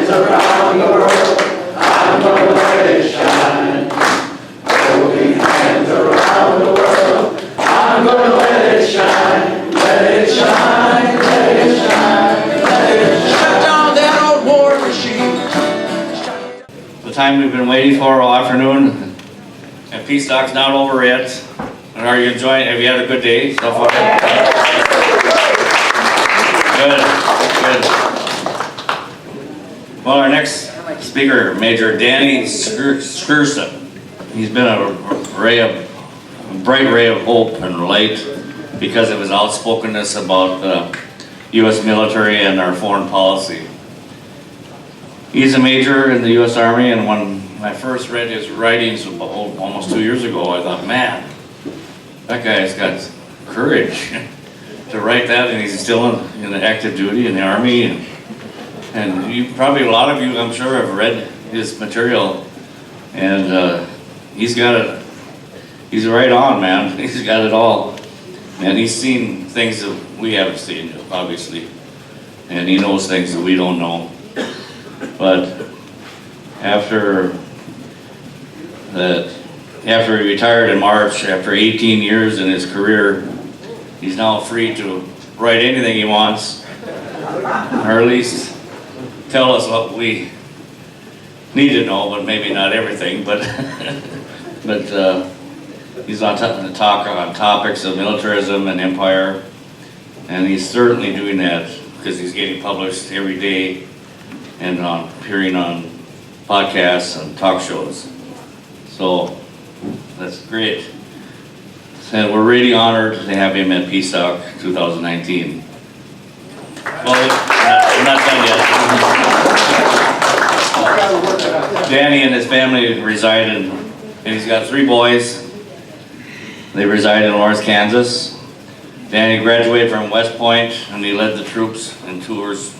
hands around the world, I'm gonna let it shine. Holding hands around the world, I'm gonna let it shine. Let it shine, let it shine, let it shine. Shut down that old war machine. The time we've been waiting for all afternoon, and Peacestock's not over yet. And are you enjoying it? Have you had a good day so far? Good, good. Well, our next speaker, Major Danny Sjursen. He's been a bright ray of hope and light because of his outspokenness about the U.S. military and our foreign policy. He's a major in the U.S. Army, and when I first read his writings almost 2 years ago, I thought, man, that guy's got courage to write that, and he's still in active duty in the Army. And you probably, a lot of you, I'm sure, have read his material, and he's got it. He's right on, man. He's got it all, and he's seen things that we haven't seen, obviously, and he knows things that we don't know. But after he retired in March, after 18 years in his career, he's now free to write anything he wants, or at least tell us what we need to know, but maybe not everything. But he's on topics of militarism and empire, and he's certainly doing that because he's getting published every day and appearing on podcasts and talk shows. So that's great. And we're really honored to have him at Peacestock 2019. Well, we're not done yet. Danny and his family reside and he's got 3 boys. They reside in Lawrence, Kansas. Danny graduated from West Point, and he led the troops in tours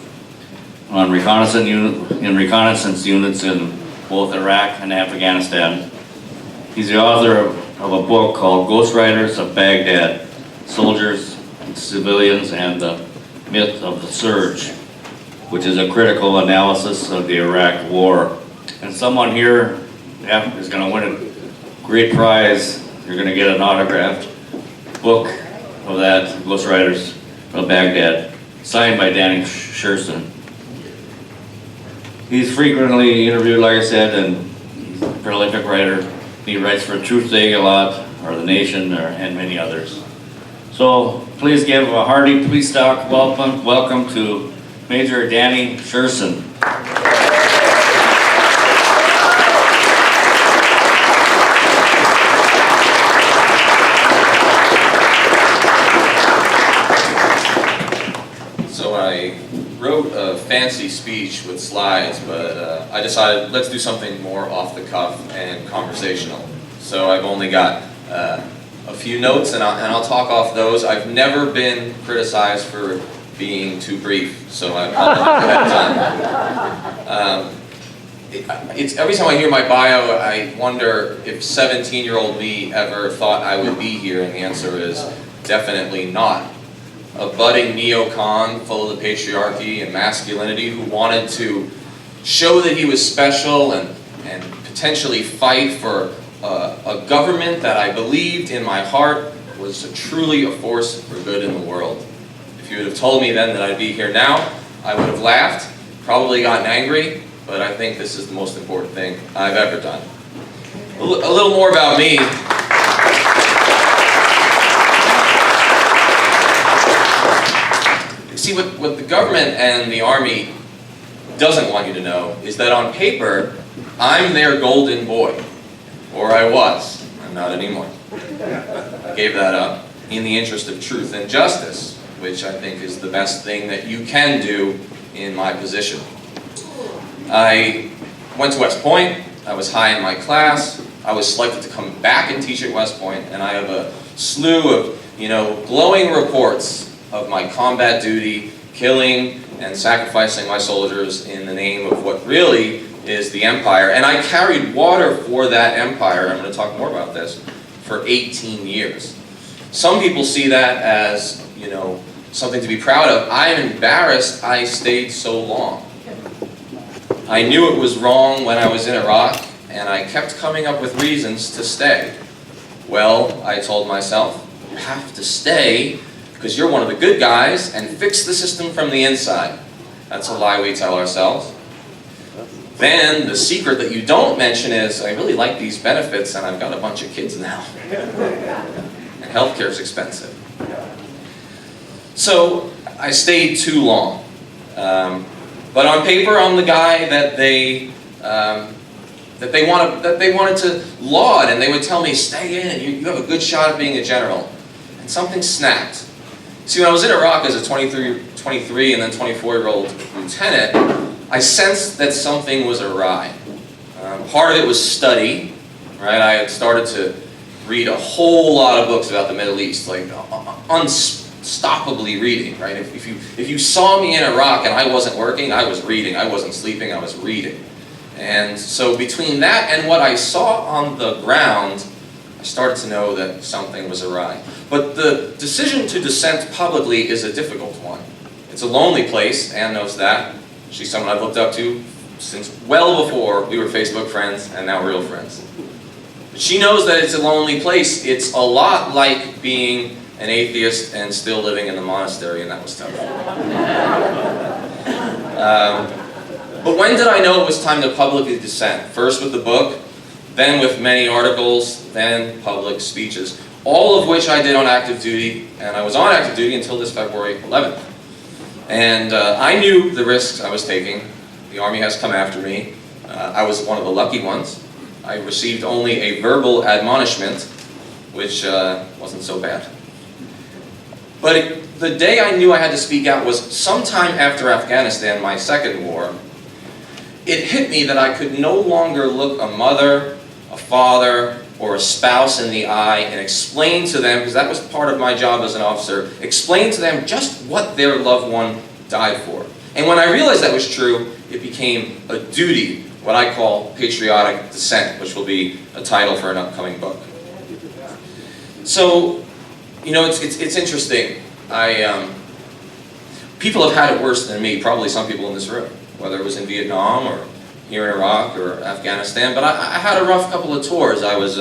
on reconnaissance units in both Iraq and Afghanistan. He's the author of a book called Ghost Riders of Baghdad, Soldiers, Civilians, and the Myth of the Surge, which is a critical analysis of the Iraq War. And someone here is going to win a great prize. You're going to get an autographed book of that, Ghost Riders of Baghdad, signed by Danny Sjursen. He's frequently interviewed, like I said, and he's a prolific writer. He writes for Truth Day a lot, or The Nation, and many others. So please give a hearty Peacestock welcome to Major Danny Sjursen. So I wrote a fancy speech with slides, but I decided let's do something more off the cuff and conversational. So I've only got a few notes, and I'll talk off those. I've never been criticized for being too brief, so I'll have time. It's every time I hear my bio, I wonder if 17-year-old me ever thought I would be here, and the answer is definitely not. A budding neocon full of the patriarchy and masculinity who wanted to show that he was special and potentially fight for a government that I believed in my heart was truly a force for good in the world. If you would have told me then that I'd be here now, I would have laughed, probably gotten angry, but I think this is the most important thing I've ever done. A little more about me. See, what the government and the Army doesn't want you to know is that on paper, I'm their golden boy. Or I was. I'm not anymore. I gave that up in the interest of truth and justice, which I think is the best thing that you can do in my position. I went to West Point. I was high in my class. I was selected to come back and teach at West Point, and I have a slew of, glowing reports of my combat duty, killing and sacrificing my soldiers in the name of what really is the empire. And I carried water for that empire, I'm going to talk more about this, for 18 years. Some people see that as, something to be proud of. I am embarrassed I stayed so long. I knew it was wrong when I was in Iraq, and I kept coming up with reasons to stay. Well, I told myself, you have to stay because you're one of the good guys and fix the system from the inside. That's a lie we tell ourselves. Then the secret that you don't mention is, I really like these benefits and I've got a bunch of kids now. And healthcare is expensive. So I stayed too long. But on paper, I'm the guy that they wanted to laud, and they would tell me, stay in, you have a good shot at being a general. And something snapped. See, when I was in Iraq as a 23 and then 24-year-old lieutenant, I sensed that something was awry. Part of it was study, right? I had started to read a whole lot of books about the Middle East, like unstoppably reading, right? If you saw me in Iraq and I wasn't working, I was reading. I wasn't sleeping, I was reading. And so between that and what I saw on the ground, I started to know that something was awry. But the decision to dissent publicly is a difficult one. It's a lonely place, Anne knows that. She's someone I've looked up to since well before we were Facebook friends and now real friends. But she knows that it's a lonely place. It's a lot like being an atheist and still living in the monastery, and that was tough. But when did I know it was time to publicly dissent? First with the book, then with many articles, then public speeches, all of which I did on active duty, and I was on active duty until this February 11th. And I knew the risks I was taking. The Army has come after me. I was one of the lucky ones. I received only a verbal admonishment, which wasn't so bad. But the day I knew I had to speak out was sometime after Afghanistan, my second war. It hit me that I could no longer look a mother, a father, or a spouse in the eye and explain to them, because that was part of my job as an officer, explain to them just what their loved one died for. And when I realized that was true, it became a duty, what I call patriotic dissent, which will be a title for an upcoming book. So, you know, it's interesting. People have had it worse than me, probably some people in this room, whether it was in Vietnam or here in Iraq or Afghanistan, but I had a rough couple of tours. I was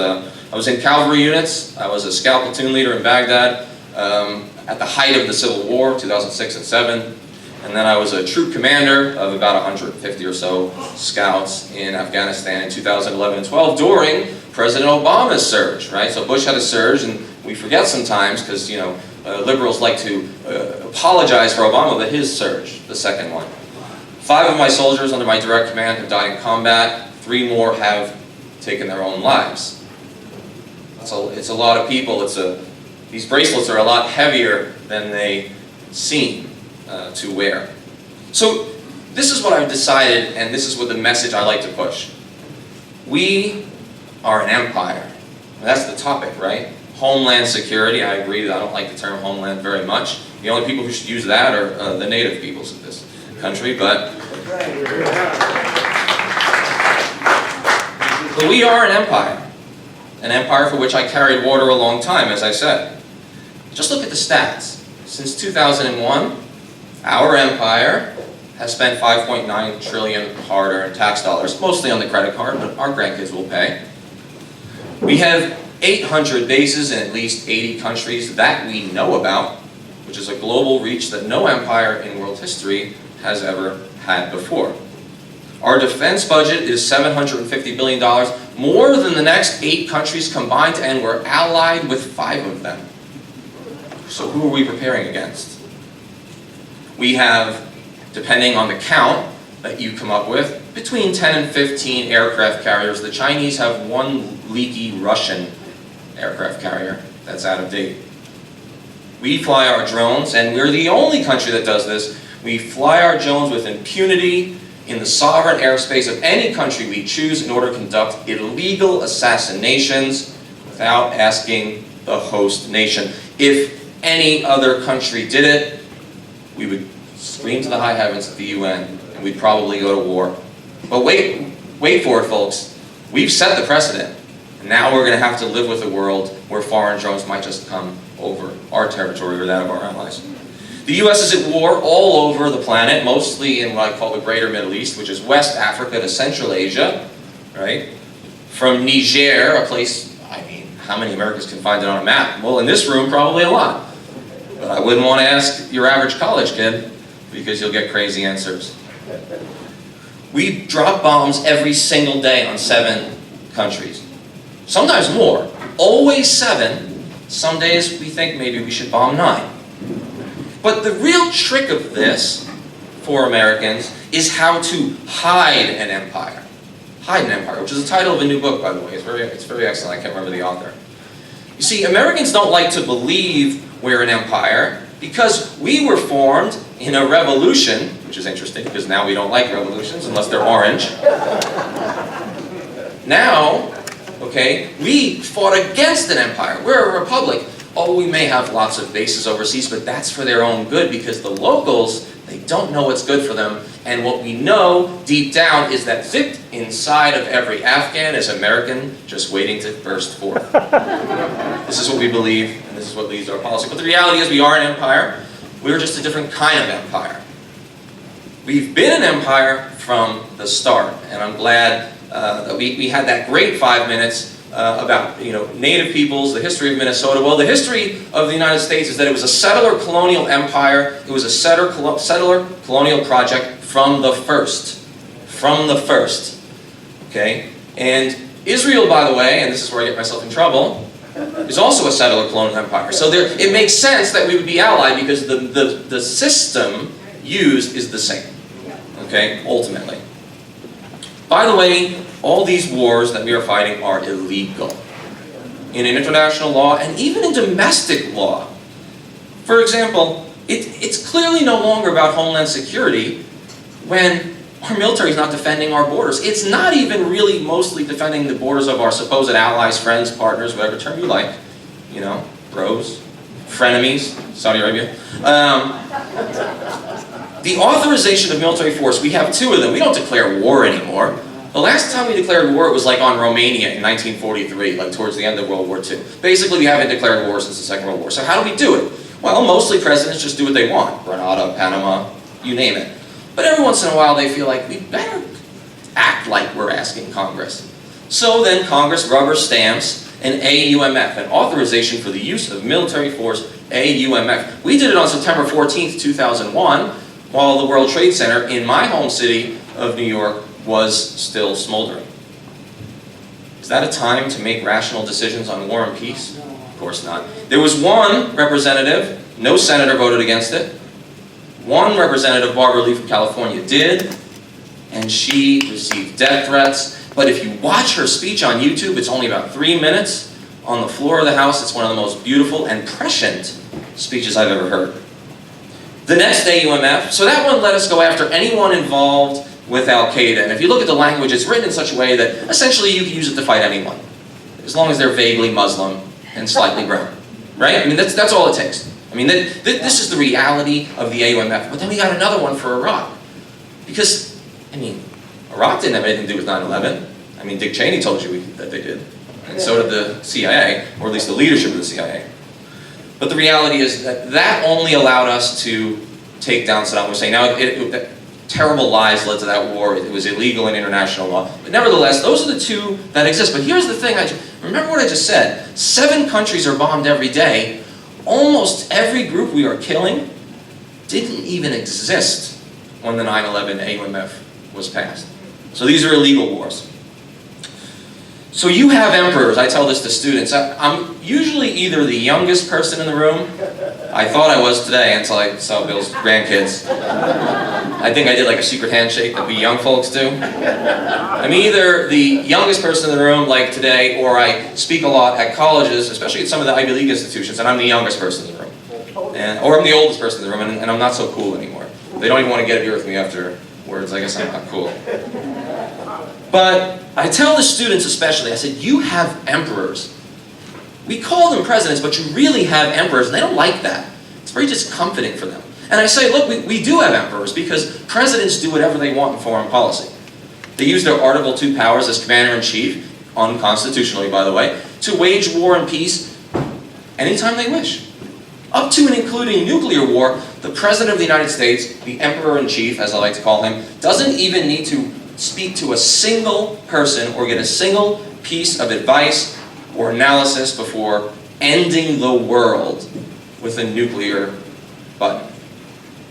in cavalry units. I was a scout platoon leader in Baghdad at the height of the Civil War, 2006 and 7. And then I was a troop commander of about 150 or so scouts in Afghanistan in 2011 and 12 during President Obama's surge, right? So Bush had a surge, and we forget sometimes because, you know, liberals like to apologize for Obama, but his surge, the second one. 5 of my soldiers under my direct command have died in combat. 3 more have taken their own lives. It's a lot of people. These bracelets are a lot heavier than they seem to wear. So this is what I've decided, and this is what the message I like to push. We are an empire. That's the topic, right? Homeland security. I agree that I don't like the term homeland very much. The only people who should use that are the native peoples of this country, but we are an empire for which I carried water a long time, as I said. Just look at the stats. Since 2001, our empire has spent 5.9 trillion hard-earned tax dollars, mostly on the credit card, but our grandkids will pay. We have 800 bases in at least 80 countries that we know about, which is a global reach that no empire in world history has ever had before. Our defense budget is $750 billion, more than the next 8 countries combined, and we're allied with 5 of them. So who are we preparing against? We have, depending on the count that you come up with, between 10 and 15 aircraft carriers. The Chinese have 1 leaky Russian aircraft carrier that's out of date. We fly our drones, and we're the only country that does this. We fly our drones with impunity in the sovereign airspace of any country we choose in order to conduct illegal assassinations without asking the host nation. If any other country did it, we would scream to the high heavens at the UN, and we'd probably go to war. But wait for it, folks. We've set the precedent. And now we're going to have to live with a world where foreign drones might just come over our territory or that of our allies. The US is at war all over the planet, mostly in what I call the greater Middle East, which is West Africa to Central Asia, right? From Niger, a place, I mean, how many Americans can find it on a map? Well, in this room, probably a lot. But I wouldn't want to ask your average college kid, because you'll get crazy answers. We drop bombs every single day on 7 countries. Sometimes more. Always 7. Some days we think maybe we should bomb 9. But the real trick of this, for Americans, is how to hide an empire. Hide an empire, which is the title of a new book, by the way. It's very excellent. I can't remember the author. You see, Americans don't like to believe we're an empire because we were formed in a revolution, which is interesting because now we don't like revolutions unless they're orange. Now, okay, we fought against an empire. We're a republic. Oh, we may have lots of bases overseas, but that's for their own good because the locals, they don't know what's good for them. And what we know deep down is that zipped inside of every Afghan is American just waiting to burst forth. This is what we believe, and this is what leads to our policy. But the reality is we are an empire. We're just a different kind of empire. We've been an empire from the start, and I'm glad that we had that great 5 minutes about Native peoples, the history of Minnesota. Well, the history of the United States is that it was a settler colonial empire. It was a settler colonial project from the first. From the first. Okay? And Israel, by the way, and this is where I get myself in trouble, is also a settler colonial empire. So it makes sense that we would be allied because the system used is the same. Okay? Ultimately. By the way, all these wars that we are fighting are illegal in international law and even in domestic law. For example, it's clearly no longer about homeland security when our military is not defending our borders. It's not even really mostly defending the borders of our supposed allies, friends, partners, whatever term you like. Bros, frenemies, Saudi Arabia. The authorization of military force, we have 2 of them. We don't declare war anymore. The last time we declared war, it was like on Romania in 1943, like towards the end of World War II. Basically, we haven't declared war since the Second World War. So how do we do it? Well, mostly presidents just do what they want. Grenada, Panama, you name it. But every once in a while, they feel like we better act like we're asking Congress. So then Congress rubber stamps an AUMF, an authorization for the use of military force, AUMF. We did it on September 14th, 2001, while the World Trade Center in my home city of New York was still smoldering. Is that a time to make rational decisions on war and peace? Of course not. There was one representative, no senator voted against it. One representative, Barbara Lee from California, did, and she received death threats. But if you watch her speech on YouTube, it's only about 3 minutes on the floor of the House. It's one of the most beautiful and prescient speeches I've ever heard. The next AUMF, so that one let us go after anyone involved with Al-Qaeda. And if you look at the language, it's written in such a way that essentially you can use it to fight anyone, as long as they're vaguely Muslim and slightly brown. Right? I mean, that's all it takes. I mean, this is the reality of the AUMF. But then we got another one for Iraq. Because, I mean, Iraq didn't have anything to do with 9/11. I mean, Dick Cheney told you that they did. And so did the CIA, or at least the leadership of the CIA. But the reality is that only allowed us to take down Saddam Hussein. Now, terrible lies led to that war. It was illegal in international law. But nevertheless, those are the 2 that exist. But here's the thing. Remember what I just said. 7 countries are bombed every day. Almost every group we are killing didn't even exist when the 9/11 AUMF was passed. So these are illegal wars. So you have emperors. I tell this to students. I'm usually either the youngest person in the room. I thought I was today until I saw Bill's grandkids. I think I did like a secret handshake that we young folks do. I'm either the youngest person in the room, like today, or I speak a lot at colleges, especially at some of the Ivy League institutions, and I'm the youngest person in the room. Or I'm the oldest person in the room, and I'm not so cool anymore. They don't even want to get a beer with me afterwards. I guess I'm not cool. But I tell the students especially, I said, you have emperors. We call them presidents, but you really have emperors, and they don't like that. It's very discomforting for them. And I say, look, we do have emperors, because presidents do whatever they want in foreign policy. They use their Article II powers as commander-in-chief, unconstitutionally by the way, to wage war and peace anytime they wish. Up to and including nuclear war, The President of the United States, the Emperor-in-Chief, as I like to call him, doesn't even need to speak to a single person or get a single piece of advice or analysis before ending the world with a nuclear button.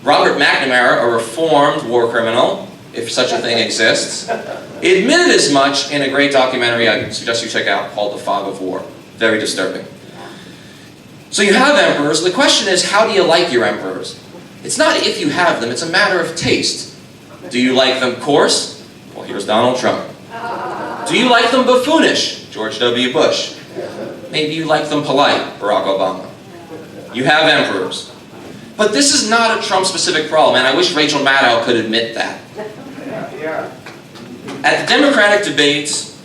Robert McNamara, a reformed war criminal, if such a thing exists, admitted as much in a great documentary I suggest you check out called The Fog of War. Very disturbing. So you have emperors. The question is, how do you like your emperors? It's not if you have them, it's a matter of taste. Do you like them coarse? Well, here's Donald Trump. Do you like them buffoonish? George W. Bush. Maybe you like them polite? Barack Obama. You have emperors. But this is not a Trump-specific problem, and I wish Rachel Maddow could admit that. At the Democratic debates,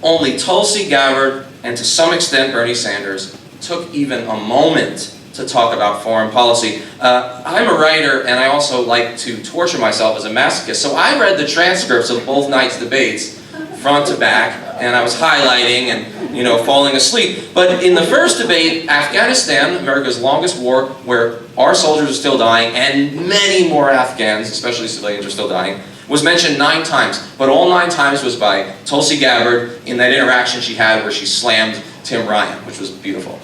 only Tulsi Gabbard and to some extent Bernie Sanders took even a moment to talk about foreign policy. I'm a writer, and I also like to torture myself as a masochist, so I read the transcripts of both nights' debates, front to back, and I was highlighting and, falling asleep. But in the first debate, Afghanistan, America's longest war, where our soldiers are still dying, and many more Afghans, especially civilians, are still dying, was mentioned 9 times. But all 9 times was by Tulsi Gabbard in that interaction she had where she slammed Tim Ryan, which was beautiful.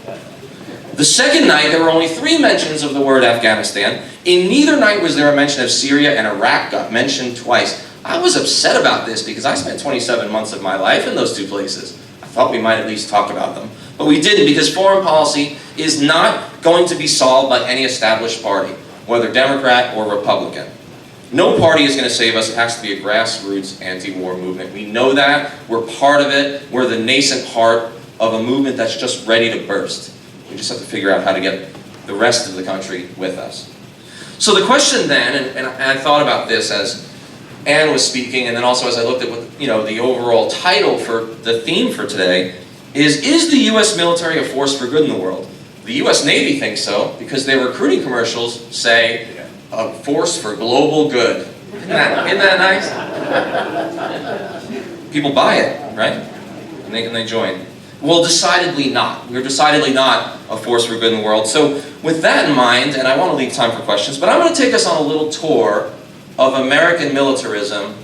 The second night, there were only 3 mentions of the word Afghanistan. In neither night was there a mention of Syria, and Iraq got mentioned twice. I was upset about this because I spent 27 months of my life in those 2 places. I thought we might at least talk about them. But we didn't, because foreign policy is not going to be solved by any established party, whether Democrat or Republican. No party is going to save us. It has to be a grassroots anti-war movement. We know that. We're part of it. We're the nascent heart of a movement that's just ready to burst. We just have to figure out how to get the rest of the country with us. So the question then, and I thought about this as Anne was speaking, and then also as I looked at what the overall title for the theme for today is the U.S. military a force for good in the world? The U.S. Navy thinks so, because their recruiting commercials say, a force for global good. Isn't that nice? People buy it, right? And they join. Well, decidedly not. We're decidedly not a force for good in the world. So with that in mind, and I want to leave time for questions, but I'm going to take us on a little tour of American militarism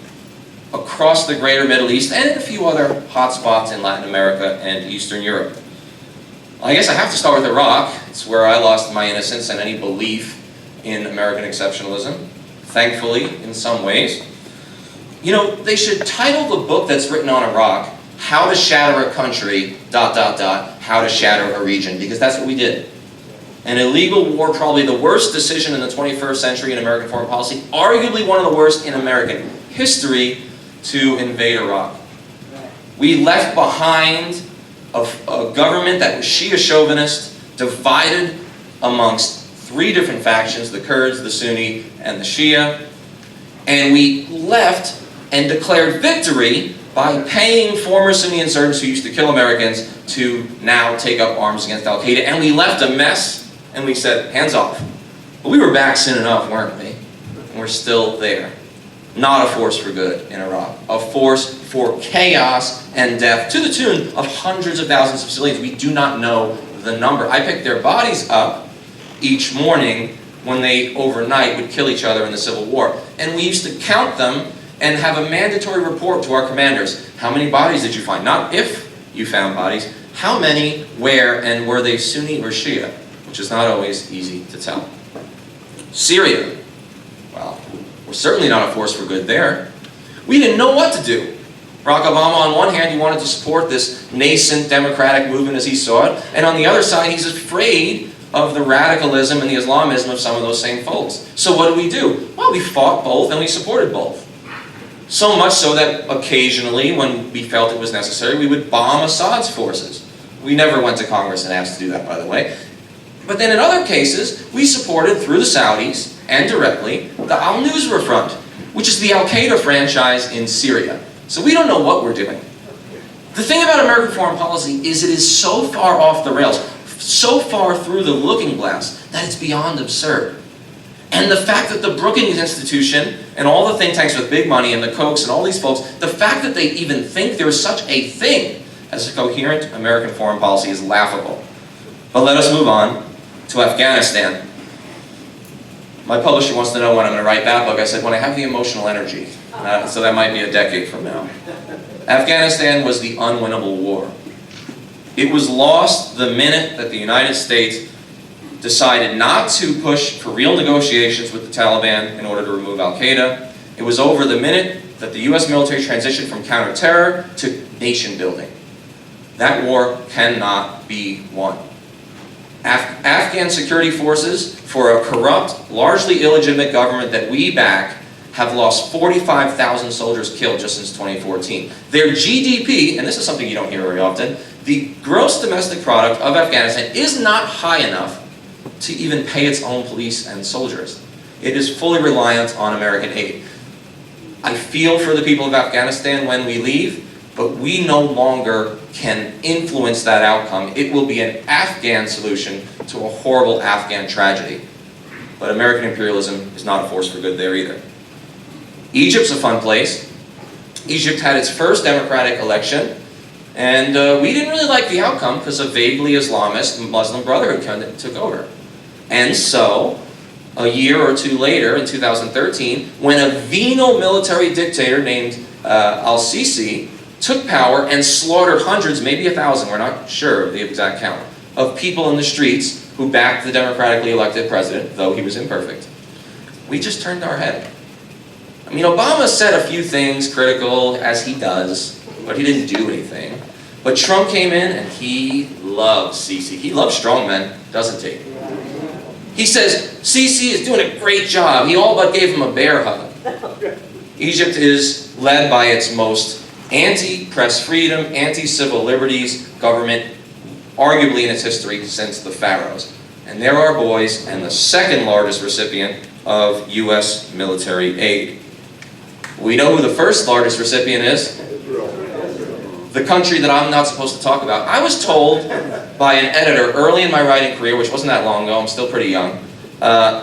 across the greater Middle East and a few other hotspots in Latin America and Eastern Europe. I guess I have to start with Iraq. It's where I lost my innocence and any belief in American exceptionalism, thankfully, in some ways. They should title the book that's written on Iraq, How to Shatter a Country, ... How to Shatter a Region, because that's what we did. An illegal war, probably the worst decision in the 21st century in American foreign policy, arguably one of the worst in American history, to invade Iraq. We left behind a government that was Shia chauvinist, divided amongst 3 different factions, the Kurds, the Sunni, and the Shia, and we left and declared victory by paying former Sunni insurgents who used to kill Americans to now take up arms against Al-Qaeda, and we left a mess, and we said, hands off. But we were back soon enough, weren't we? And we're still there. Not a force for good in Iraq. A force for chaos and death, to the tune of hundreds of thousands of civilians. We do not know the number. I picked their bodies up each morning when they overnight would kill each other in the Civil War. And we used to count them and have a mandatory report to our commanders. How many bodies did you find? Not if you found bodies. How many, where, and were they Sunni or Shia? Which is not always easy to tell. Syria. Well, we're certainly not a force for good there. We didn't know what to do. Barack Obama, on one hand, he wanted to support this nascent democratic movement as he saw it, and on the other side, he's afraid of the radicalism and the Islamism of some of those same folks. So what do? Well, we fought both and we supported both. So much so that occasionally, when we felt it was necessary, we would bomb Assad's forces. We never went to Congress and asked to do that, by the way. But then in other cases, we supported, through the Saudis, and directly, the Al-Nusra Front, which is the Al-Qaeda franchise in Syria. So we don't know what we're doing. The thing about American foreign policy is it is so far off the rails, so far through the looking glass, that it's beyond absurd. And the fact that the Brookings Institution and all the think tanks with big money and the Kochs and all these folks, the fact that they even think there's such a thing as a coherent American foreign policy is laughable. But let us move on to Afghanistan. My publisher wants to know when I'm going to write that book. I said, when I have the emotional energy. So that might be a decade from now. Afghanistan was the unwinnable war. It was lost the minute that the United States decided not to push for real negotiations with the Taliban in order to remove Al-Qaeda. It was over the minute that the US military transitioned from counter-terror to nation building. That war cannot be won. Afghan security forces, for a corrupt, largely illegitimate government that we back, have lost 45,000 soldiers killed just since 2014. Their GDP, and this is something you don't hear very often, the gross domestic product of Afghanistan is not high enough to even pay its own police and soldiers. It is fully reliant on American aid. I feel for the people of Afghanistan when we leave, but we no longer can influence that outcome. It will be an Afghan solution to a horrible Afghan tragedy. But American imperialism is not a force for good there either. Egypt's a fun place. Egypt had its first democratic election, and we didn't really like the outcome because a vaguely Islamist Muslim Brotherhood kind of took over. And so, a year or two later, in 2013, when a venal military dictator named al-Sisi took power and slaughtered hundreds, maybe 1,000, we're not sure of the exact count, of people in the streets who backed the democratically elected president, though he was imperfect, we just turned our head. I mean, Obama said a few things critical, as he does, but he didn't do anything. But Trump came in and he loved Sisi. He loves strongmen, doesn't he? He says, Sisi is doing a great job. He all but gave him a bear hug. Egypt is led by its most anti-press freedom, anti-civil liberties government, arguably in its history since the Pharaohs. And there are boys, and the second largest recipient of US military aid. We know who the first largest recipient is. The country that I'm not supposed to talk about. I was told by an editor early in my writing career, which wasn't that long ago, I'm still pretty young,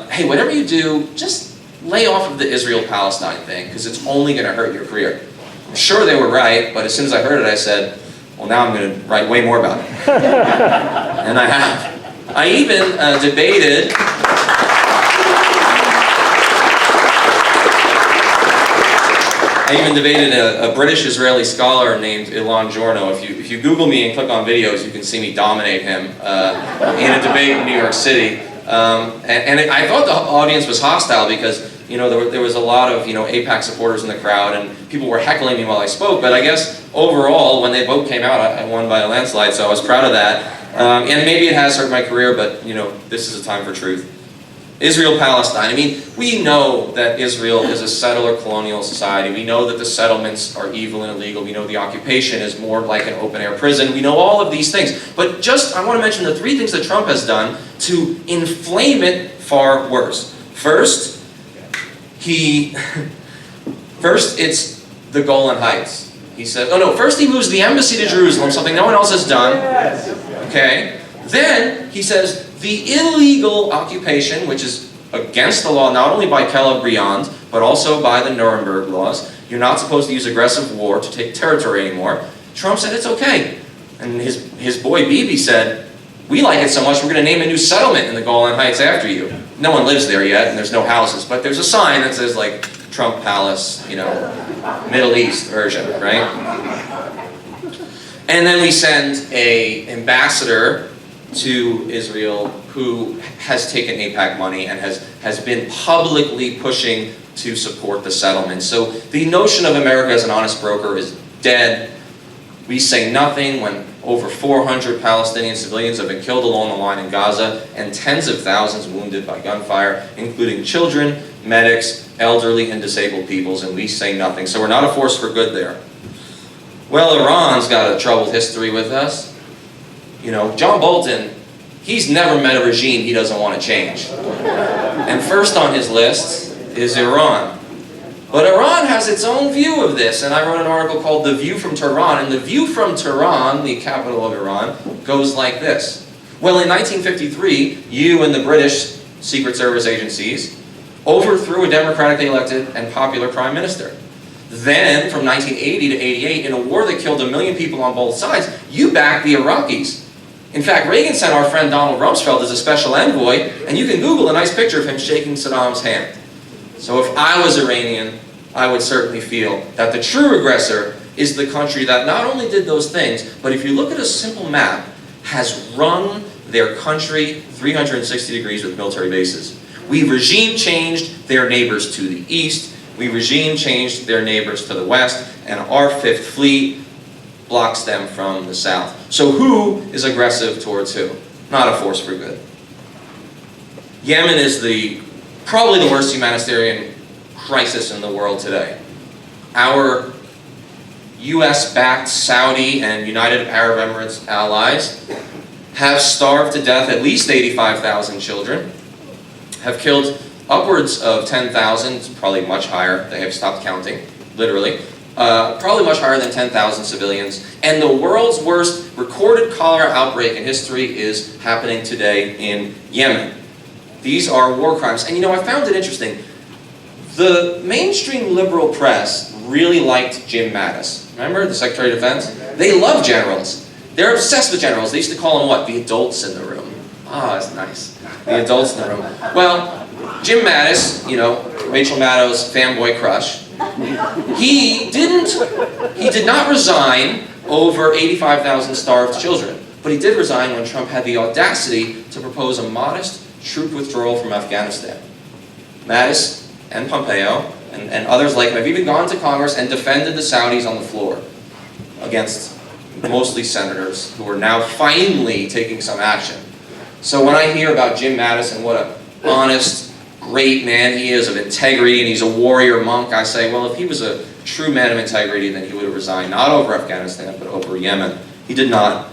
hey, whatever you do, just lay off of the Israel-Palestine thing, because it's only going to hurt your career. I'm sure they were right, but as soon as I heard it, I said, well, now I'm going to write way more about it. And I have. I even debated a British-Israeli scholar named Ilan Giorno. If you Google me and click on videos, you can see me dominate him in a debate in New York City. I thought the audience was hostile because there was a lot of AIPAC supporters in the crowd, and people were heckling me while I spoke. But I guess overall, when the vote came out, I won by a landslide, so I was proud of that. And maybe it has hurt my career, but this is a time for truth. Israel-Palestine. I mean, we know that Israel is a settler colonial society. We know that the settlements are evil and illegal. We know the occupation is more like an open-air prison. We know all of these things. But I want to mention the 3 things that Trump has done to inflame it far worse. First, it's the Golan Heights. He said, first he moves the embassy to Jerusalem, something no one else has done. Okay. Then he says, the illegal occupation, which is against the law not only by Kellogg-Briand, but also by the Nuremberg laws. You're not supposed to use aggressive war to take territory anymore. Trump said it's okay. And his boy Bibi said, we like it so much we're going to name a new settlement in the Golan Heights after you. No one lives there yet, and there's no houses, but there's a sign that says like Trump Palace, Middle East version, right? And then we send an ambassador to Israel who has taken AIPAC money and has been publicly pushing to support the settlement. So the notion of America as an honest broker is dead. We say nothing when over 400 Palestinian civilians have been killed along the line in Gaza and tens of thousands wounded by gunfire, including children, medics, elderly, and disabled peoples, and we say nothing. So we're not a force for good there. Well, Iran's got a troubled history with us. John Bolton, he's never met a regime he doesn't want to change. And first on his list is Iran. But Iran has its own view of this, and I wrote an article called The View from Tehran, and the view from Tehran, the capital of Iran, goes like this. Well, in 1953, you and the British Secret Service agencies overthrew a democratically elected and popular prime minister. Then, from 1980 to 88, in a war that killed 1 million people on both sides, you backed the Iraqis In fact, Reagan sent our friend Donald Rumsfeld as a special envoy, and you can Google a nice picture of him shaking Saddam's hand. So if I was Iranian, I would certainly feel that the true aggressor is the country that not only did those things, but if you look at a simple map, has run their country 360 degrees with military bases. We regime changed their neighbors to the east, we regime changed their neighbors to the west, and our Fifth Fleet blocks them from the south. So who is aggressive towards who? Not a force for good. Yemen is probably the worst humanitarian crisis in the world today. Our US-backed Saudi and United Arab Emirates allies have starved to death at least 85,000 children, have killed upwards of 10,000, it's probably much higher, they have stopped counting, literally, probably much higher than 10,000 civilians, and the world's worst recorded cholera outbreak in history is happening today in Yemen. These are war crimes, and I found it interesting. The mainstream liberal press really liked Jim Mattis. Remember, the Secretary of Defense? They love generals. They're obsessed with generals. They used to call them what? The adults in the room. Ah, that's nice. The adults in the room. Well, Jim Mattis, Rachel Maddow's fanboy crush, he did not resign over 85,000 starved children, but he did resign when Trump had the audacity to propose a modest troop withdrawal from Afghanistan. Mattis and Pompeo and others like him have even gone to Congress and defended the Saudis on the floor against mostly senators who are now finally taking some action. So when I hear about Jim Mattis and what an honest, great man he is of integrity and he's a warrior monk, I say, well, if he was a true man of integrity, then he would have resigned, not over Afghanistan, but over Yemen. He did not.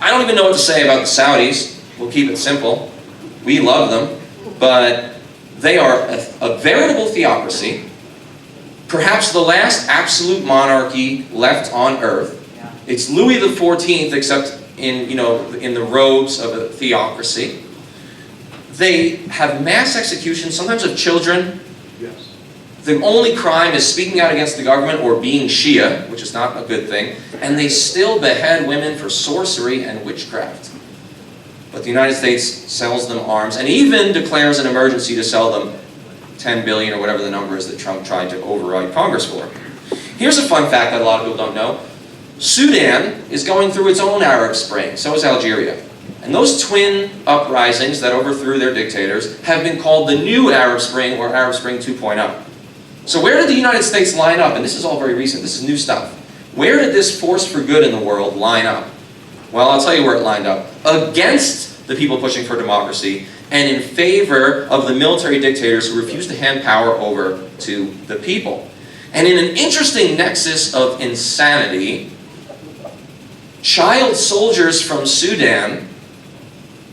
I don't even know what to say about the Saudis. We'll keep it simple. We love them, but they are a veritable theocracy, perhaps the last absolute monarchy left on earth. It's Louis XIV, except in the robes of a theocracy. They have mass executions, sometimes of children. Yes. The only crime is speaking out against the government or being Shia, which is not a good thing. And they still behead women for sorcery and witchcraft. But the United States sells them arms and even declares an emergency to sell them 10 billion or whatever the number is that Trump tried to override Congress for. Here's a fun fact that a lot of people don't know. Sudan is going through its own Arab Spring, so is Algeria. And those twin uprisings that overthrew their dictators have been called the new Arab Spring or Arab Spring 2.0. So where did the United States line up? And this is all very recent, this is new stuff. Where did this force for good in the world line up? Well, I'll tell you where it lined up. Against the people pushing for democracy and in favor of the military dictators who refuse to hand power over to the people. And in an interesting nexus of insanity, child soldiers from Sudan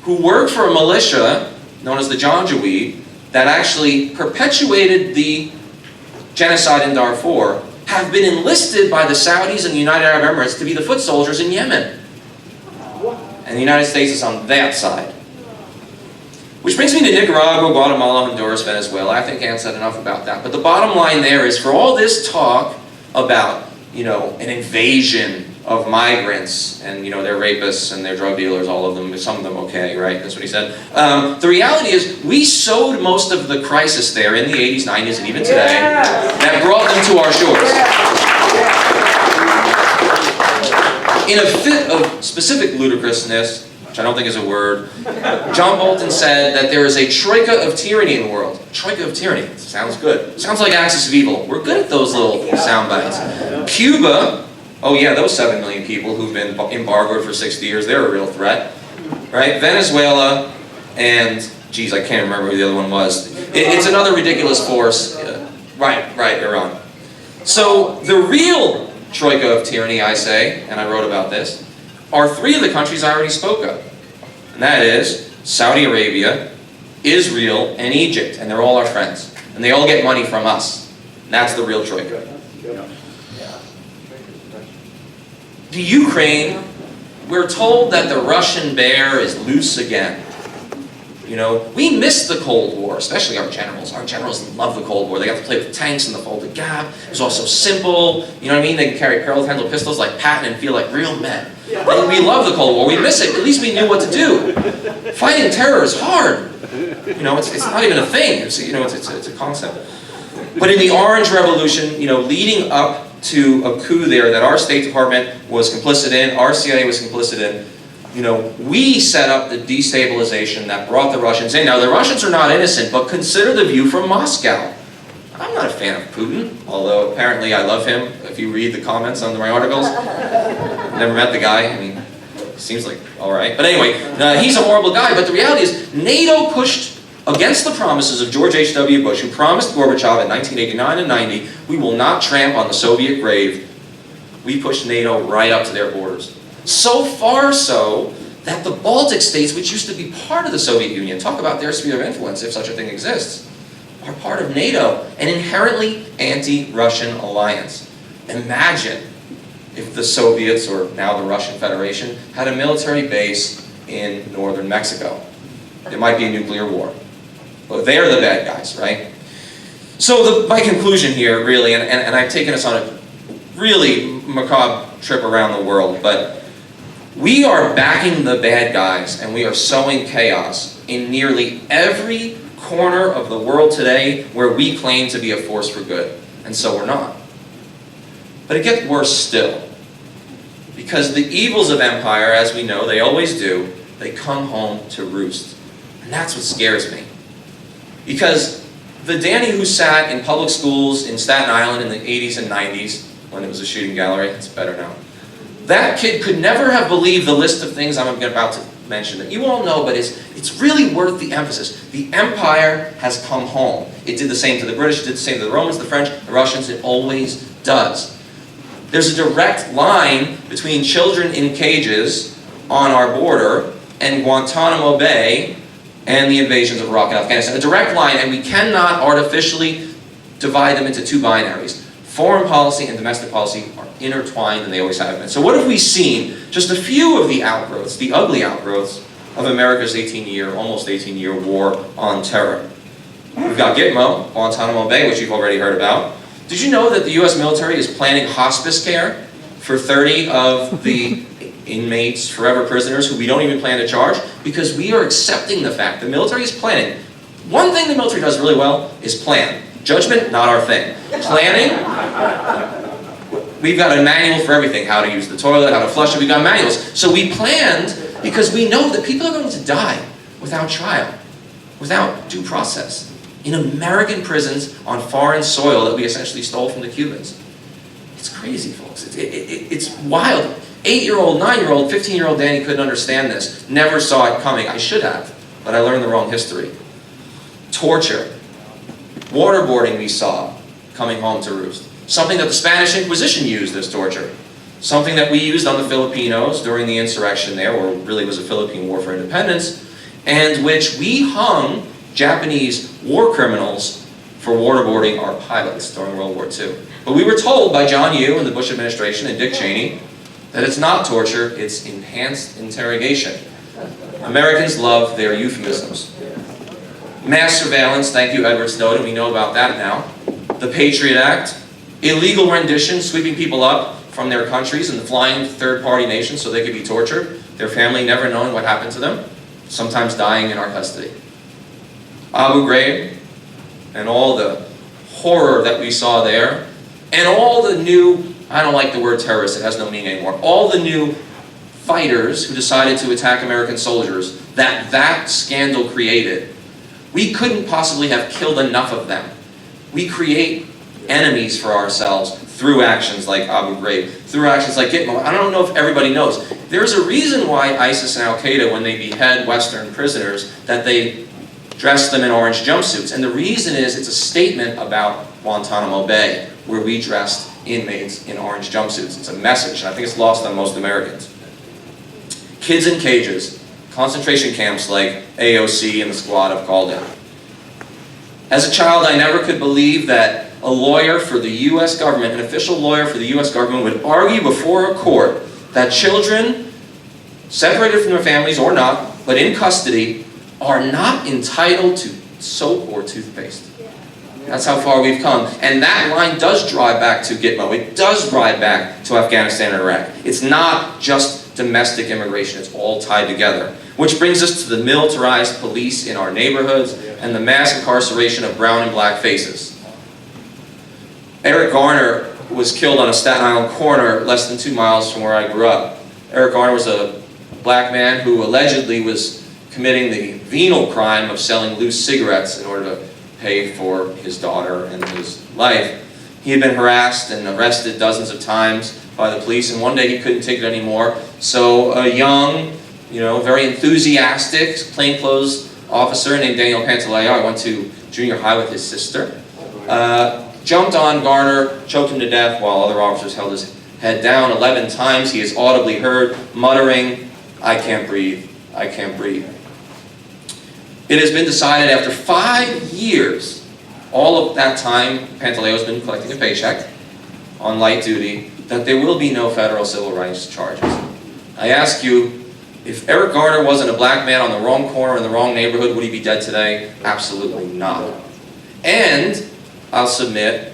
who worked for a militia known as the Janjaweed that actually perpetuated the genocide in Darfur have been enlisted by the Saudis and the United Arab Emirates to be the foot soldiers in Yemen. And the United States is on that side. Which brings me to Nicaragua, Guatemala, Honduras, Venezuela. I think Ann said enough about that. But the bottom line there is, for all this talk about, an invasion of migrants and, they're rapists and they're drug dealers, all of them, some of them okay, right? That's what he said. The reality is, we sowed most of the crisis there in the 80s, 90s, and even today that brought them to our shores. In a fit of specific ludicrousness, which I don't think is a word, John Bolton said that there is a troika of tyranny in the world. Troika of tyranny. Sounds good. Sounds like axis of evil. We're good at those little sound bites. Cuba, oh yeah, those 7 million people who've been embargoed for 60 years, they're a real threat. Right? Venezuela and, geez, I can't remember who the other one was. It's another ridiculous force. Right, Iran. So the real troika of tyranny, I say, and I wrote about this, are 3 of the countries I already spoke of. And that is Saudi Arabia, Israel, and Egypt. And they're all our friends. And they all get money from us. And that's the real troika. The Ukraine, we're told that the Russian bear is loose again. You know, we missed the Cold War, especially our generals. Our generals loved the Cold War. They got to play with tanks in the folded gap. It was all so simple. You know what I mean? They could carry parallel-handled pistols like Patton and feel like real men. We love the Cold War. We miss it. At least we knew what to do. Fighting terror is hard. You know, it's not even a thing. It's, you know, it's a concept. But in the Orange Revolution, you know, leading up to a coup there that our State Department was complicit in, our CIA was complicit in, you know, we set up the destabilization that brought the Russians in. Now, the Russians are not innocent, but consider the view from Moscow. I'm not a fan of Putin, although apparently I love him. If you read the comments on my articles, never met the guy. I mean, seems like all right. But anyway, he's a horrible guy. But the reality is, NATO pushed against the promises of George H.W. Bush, who promised Gorbachev in 1989 and 90, we will not tramp on the Soviet grave. We pushed NATO right up to their borders. So far so that the Baltic states, which used to be part of the Soviet Union, talk about their sphere of influence, if such a thing exists, are part of NATO, an inherently anti-Russian alliance. Imagine if the Soviets, or now the Russian Federation, had a military base in northern Mexico. There might be a nuclear war. Well, they're the bad guys, right? So my conclusion here, really, and I've taken us on a really macabre trip around the world, but we are backing the bad guys and we are sowing chaos in nearly every corner of the world today where we claim to be a force for good, and so we're not. But it gets worse still, because the evils of empire, as we know, they always do, they come home to roost. And that's what scares me. Because the Danny who sat in public schools in Staten Island in the 80s and 90s, when it was a shooting gallery, it's better now, that kid could never have believed the list of things I'm about to mention that you all know, but it's really worth the emphasis. The empire has come home. It did the same to the British, it did the same to the Romans, the French, the Russians, it always does. There's a direct line between children in cages on our border and Guantanamo Bay and the invasions of Iraq and Afghanistan. A direct line, and we cannot artificially divide them into two binaries. Foreign policy and domestic policy are intertwined, and they always have been. So what have we seen? Just a few of the outgrowths, the ugly outgrowths, of America's almost 18-year war on terror. We've got Gitmo, Guantanamo Bay, which you've already heard about. Did you know that the U.S. military is planning hospice care for 30 of the inmates, forever prisoners, who we don't even plan to charge? Because we are accepting the fact the military is planning. One thing the military does really well is plan. Judgment, not our thing. Planning, we've got a manual for everything. How to use the toilet, how to flush it, we've got manuals. So we planned because we know that people are going to die without trial, without due process, in American prisons on foreign soil that we essentially stole from the Cubans. It's crazy, folks. It's wild. 8-year-old, 9-year-old, 15-year-old Danny couldn't understand this. Never saw it coming. I should have, but I learned the wrong history. Torture. Waterboarding we saw coming home to roost. Something that the Spanish Inquisition used as torture. Something that we used on the Filipinos during the insurrection there, or really was a Philippine War for Independence, and which we hung Japanese war criminals for waterboarding our pilots during World War II. But we were told by John Yoo and the Bush administration and Dick Cheney that it's not torture, it's enhanced interrogation. Americans love their euphemisms. Mass surveillance, thank you Edward Snowden, we know about that now. The Patriot Act, illegal rendition, sweeping people up from their countries and flying to third-party nations so they could be tortured, their family never knowing what happened to them, sometimes dying in our custody. Abu Ghraib, and all the horror that we saw there, and all the new, I don't like the word terrorist, it has no meaning anymore, all the new fighters who decided to attack American soldiers that scandal created. We couldn't possibly have killed enough of them. We create enemies for ourselves through actions like Abu Ghraib, through actions like Gitmo. I don't know if everybody knows. There's a reason why ISIS and Al-Qaeda, when they behead Western prisoners, that they dress them in orange jumpsuits. And the reason is it's a statement about Guantanamo Bay, where we dressed inmates in orange jumpsuits. It's a message, and I think it's lost on most Americans. Kids in cages, concentration camps like AOC and the squad have called it. As a child, I never could believe that a lawyer for the U.S. government, an official lawyer for the U.S. government, would argue before a court that children, separated from their families or not, but in custody, are not entitled to soap or toothpaste. That's how far we've come. And that line does drive back to Gitmo. It does drive back to Afghanistan and Iraq. It's not just domestic immigration. It's all tied together. Which brings us to the militarized police in our neighborhoods and the mass incarceration of brown and black faces. Eric Garner was killed on a Staten Island corner less than 2 miles from where I grew up. Eric Garner was a black man who allegedly was committing the venal crime of selling loose cigarettes in order to pay for his daughter and his life. He had been harassed and arrested dozens of times by the police, and one day he couldn't take it anymore. So a young, very enthusiastic, plainclothes officer named Daniel Pantaleo, I went to junior high with his sister, jumped on Garner, choked him to death while other officers held his head down. 11 times he is audibly heard muttering, "I can't breathe, I can't breathe." It has been decided after 5 years, all of that time Pantaleo has been collecting a paycheck on light duty, that there will be no federal civil rights charges. I ask you, if Eric Garner wasn't a black man on the wrong corner in the wrong neighborhood, would he be dead today? Absolutely not. And I'll submit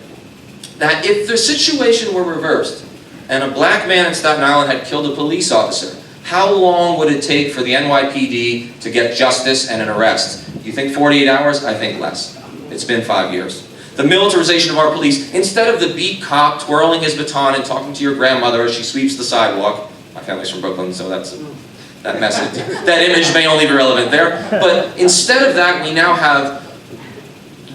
that if the situation were reversed and a black man in Staten Island had killed a police officer, how long would it take for the NYPD to get justice and an arrest? You think 48 hours? I think less. It's been 5 years. The militarization of our police, instead of the beat cop twirling his baton and talking to your grandmother as she sweeps the sidewalk, my family's from Brooklyn, so that message, that image may only be relevant there, but instead of that, we now have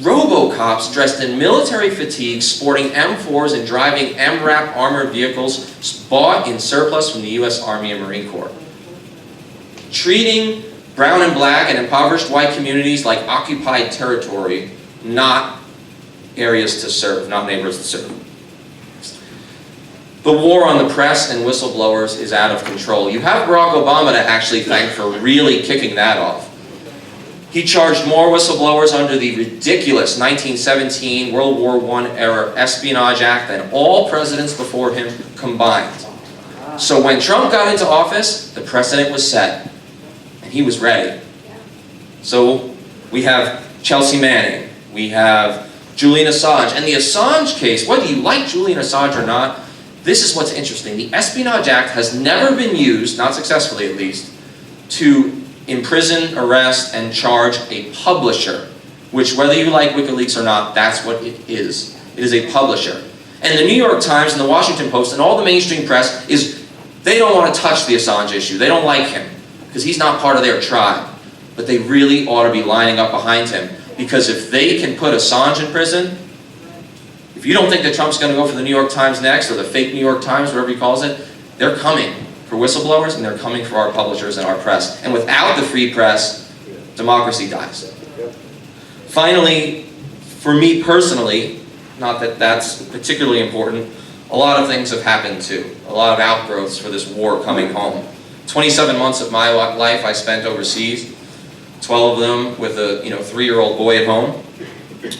robo-cops dressed in military fatigues, sporting M4s and driving MRAP armored vehicles bought in surplus from the U.S. Army and Marine Corps. Treating brown and black and impoverished white communities like occupied territory, not areas to serve, not neighborhoods to serve. The war on the press and whistleblowers is out of control. You have Barack Obama to actually thank for really kicking that off. He charged more whistleblowers under the ridiculous 1917 World War I era Espionage Act than all presidents before him combined. So when Trump got into office, the precedent was set, and he was ready. So we have Chelsea Manning, we have Julian Assange, and the Assange case, whether you like Julian Assange or not, this is what's interesting. The Espionage Act has never been used, not successfully at least, to imprison, arrest, and charge a publisher, which whether you like WikiLeaks or not, that's what it is. It is a publisher. And the New York Times and the Washington Post and all the mainstream press they don't want to touch the Assange issue. They don't like him because he's not part of their tribe. But they really ought to be lining up behind him, because if they can put Assange in prison, if you don't think that Trump's going to go for the New York Times next, or the fake New York Times, whatever he calls it, they're coming for whistleblowers, and they're coming for our publishers and our press. And without the free press, democracy dies. Finally, for me personally, not that that's particularly important, a lot of things have happened too. A lot of outgrowths for this war coming home. 27 months of my life I spent overseas, 12 of them with a 3-year-old boy at home.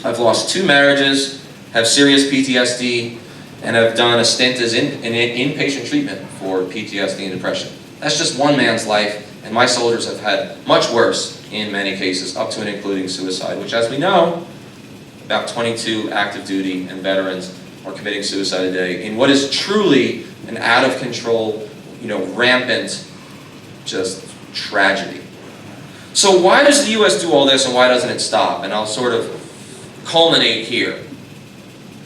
I've lost 2 marriages, have serious PTSD, and have done a stint as in inpatient treatment for PTSD and depression. That's just one man's life, and my soldiers have had much worse in many cases, up to and including suicide, which, as we know, about 22 active duty and veterans are committing suicide a day in what is truly an out of control, rampant, just tragedy. So why does the U.S. do all this, and why doesn't it stop? And I'll sort of culminate here.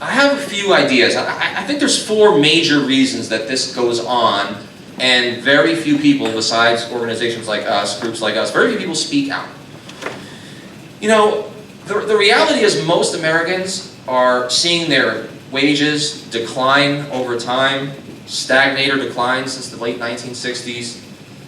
I have a few ideas. I think there's 4 major reasons that this goes on, and very few people, besides organizations like us, groups like us, very few people speak out. The reality is most Americans are seeing their wages decline over time, stagnate or decline since the late 1960s.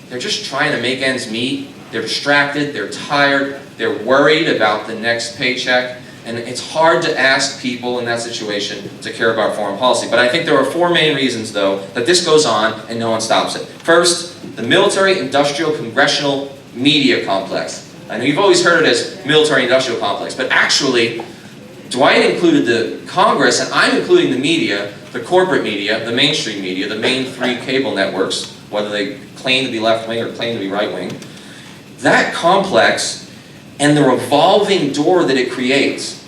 They're just trying to make ends meet. They're distracted, they're tired, they're worried about the next paycheck, and it's hard to ask people in that situation to care about foreign policy. But I think there are 4 main reasons, though, that this goes on and no one stops it. First, the military-industrial congressional media complex. I know you've always heard it as military-industrial complex, but actually, Dwight included the Congress, and I'm including the media, the corporate media, the mainstream media, the main 3 cable networks, whether they claim to be left-wing or claim to be right-wing. That complex and the revolving door that it creates.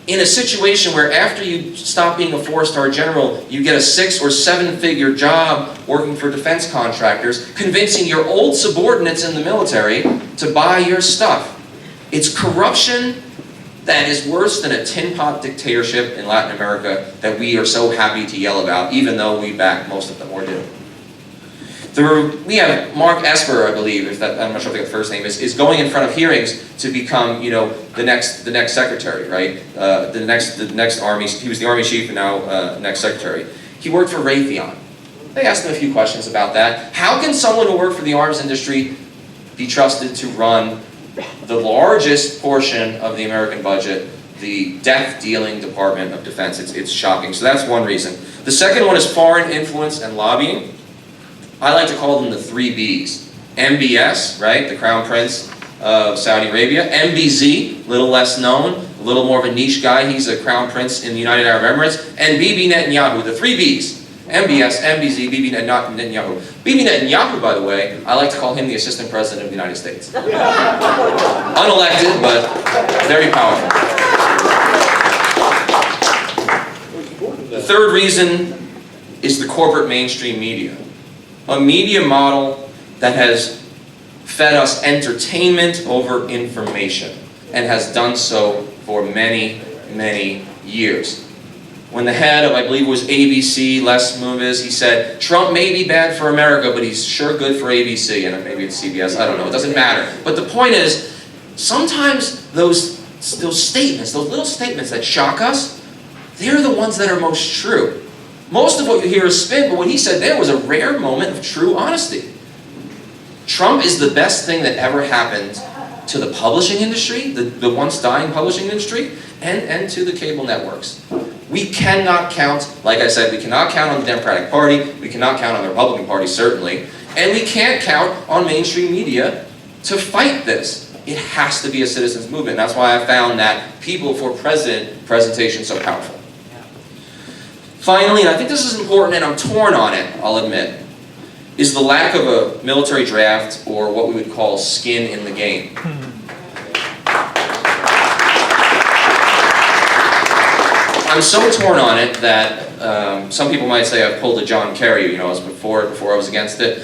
In a situation where after you stop being a 4-star general, you get a 6- or 7-figure job working for defense contractors, convincing your old subordinates in the military to buy your stuff. It's corruption that is worse than a tin pot dictatorship in Latin America that we are so happy to yell about, even though we back most of them or do. We have Mark Esper, I believe, I'm not sure if the first name is going in front of hearings to become, the next secretary, right? The next Army, he was the Army chief and now next secretary. He worked for Raytheon. They asked him a few questions about that. How can someone who worked for the arms industry be trusted to run the largest portion of the American budget, the death-dealing Department of Defense? It's shocking. So that's one reason. The second one is foreign influence and lobbying. I like to call them the 3 Bs. MBS, right, the Crown Prince of Saudi Arabia. MBZ, a little less known, a little more of a niche guy. He's a Crown Prince in the United Arab Emirates. And Bibi Netanyahu, the 3 Bs. MBS, MBZ, Bibi Netanyahu. Bibi Netanyahu, by the way, I like to call him the Assistant President of the United States. Unelected, but very powerful. The third reason is the corporate mainstream media. A media model that has fed us entertainment over information and has done so for many, many years. When the head of, I believe it was ABC, Les Moonves, he said, Trump may be bad for America, but he's sure good for ABC, and maybe it's CBS, I don't know, it doesn't matter. But the point is, sometimes those statements, those little statements that shock us, they're the ones that are most true. Most of what you hear is spin, but what he said there was a rare moment of true honesty. Trump is the best thing that ever happened to the publishing industry, the once dying publishing industry, and to the cable networks. We cannot count, like I said, we cannot count on the Democratic Party, we cannot count on the Republican Party, certainly, and we can't count on mainstream media to fight this. It has to be a citizens' movement. That's why I found that People for President presentation so powerful. Finally, and I think this is important and I'm torn on it, I'll admit, is the lack of a military draft or what we would call skin in the game. I'm so torn on it that some people might say I've pulled a John Kerry, as before I was against it.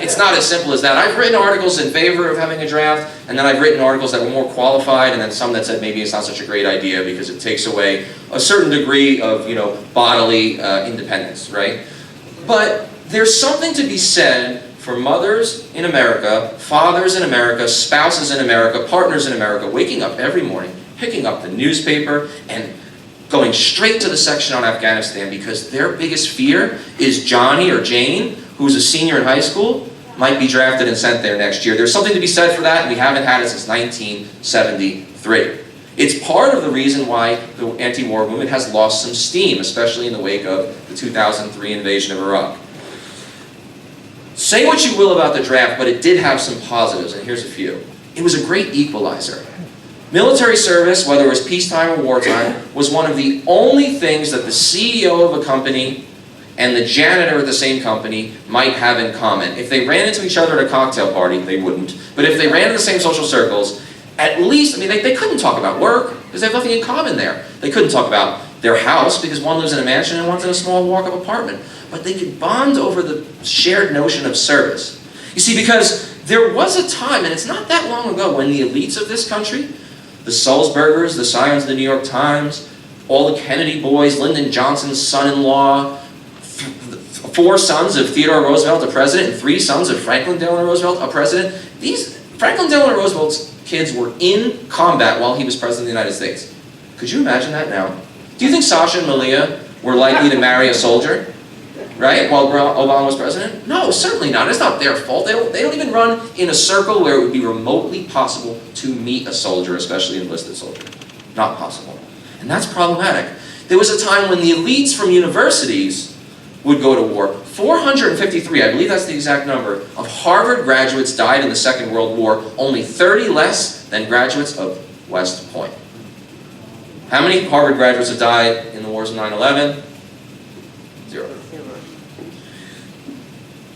It's not as simple as that. I've written articles in favor of having a draft, and then I've written articles that were more qualified, and then some that said maybe it's not such a great idea because it takes away a certain degree of, bodily independence, right? But there's something to be said for mothers in America, fathers in America, spouses in America, partners in America, waking up every morning, picking up the newspaper, and going straight to the section on Afghanistan because their biggest fear is Johnny or Jane, who's a senior in high school, might be drafted and sent there next year. There's something to be said for that, and we haven't had it since 1973. It's part of the reason why the anti-war movement has lost some steam, especially in the wake of the 2003 invasion of Iraq. Say what you will about the draft, but it did have some positives, and here's a few. It was a great equalizer. Military service, whether it was peacetime or wartime, was one of the only things that the CEO of a company and the janitor at the same company might have in common. If they ran into each other at a cocktail party, they wouldn't, but if they ran in the same social circles, at least, they couldn't talk about work, because they have nothing in common there. They couldn't talk about their house, because one lives in a mansion and one's in a small walk-up apartment. But they could bond over the shared notion of service. You see, because there was a time, and it's not that long ago, when the elites of this country, the Sulzbergers, the scions of the New York Times, all the Kennedy boys, Lyndon Johnson's son-in-law, 4 sons of Theodore Roosevelt, a president, and 3 sons of Franklin Delano Roosevelt, a president. Franklin Delano Roosevelt's kids were in combat while he was president of the United States. Could you imagine that now? Do you think Sasha and Malia were likely to marry a soldier, right, while Obama was president? No, certainly not. It's not their fault. They don't even run in a circle where it would be remotely possible to meet a soldier, especially an enlisted soldier. Not possible. And that's problematic. There was a time when the elites from universities would go to war. 453, I believe that's the exact number, of Harvard graduates died in the Second World War, only 30 less than graduates of West Point. How many Harvard graduates have died in the wars of 9/11? 0.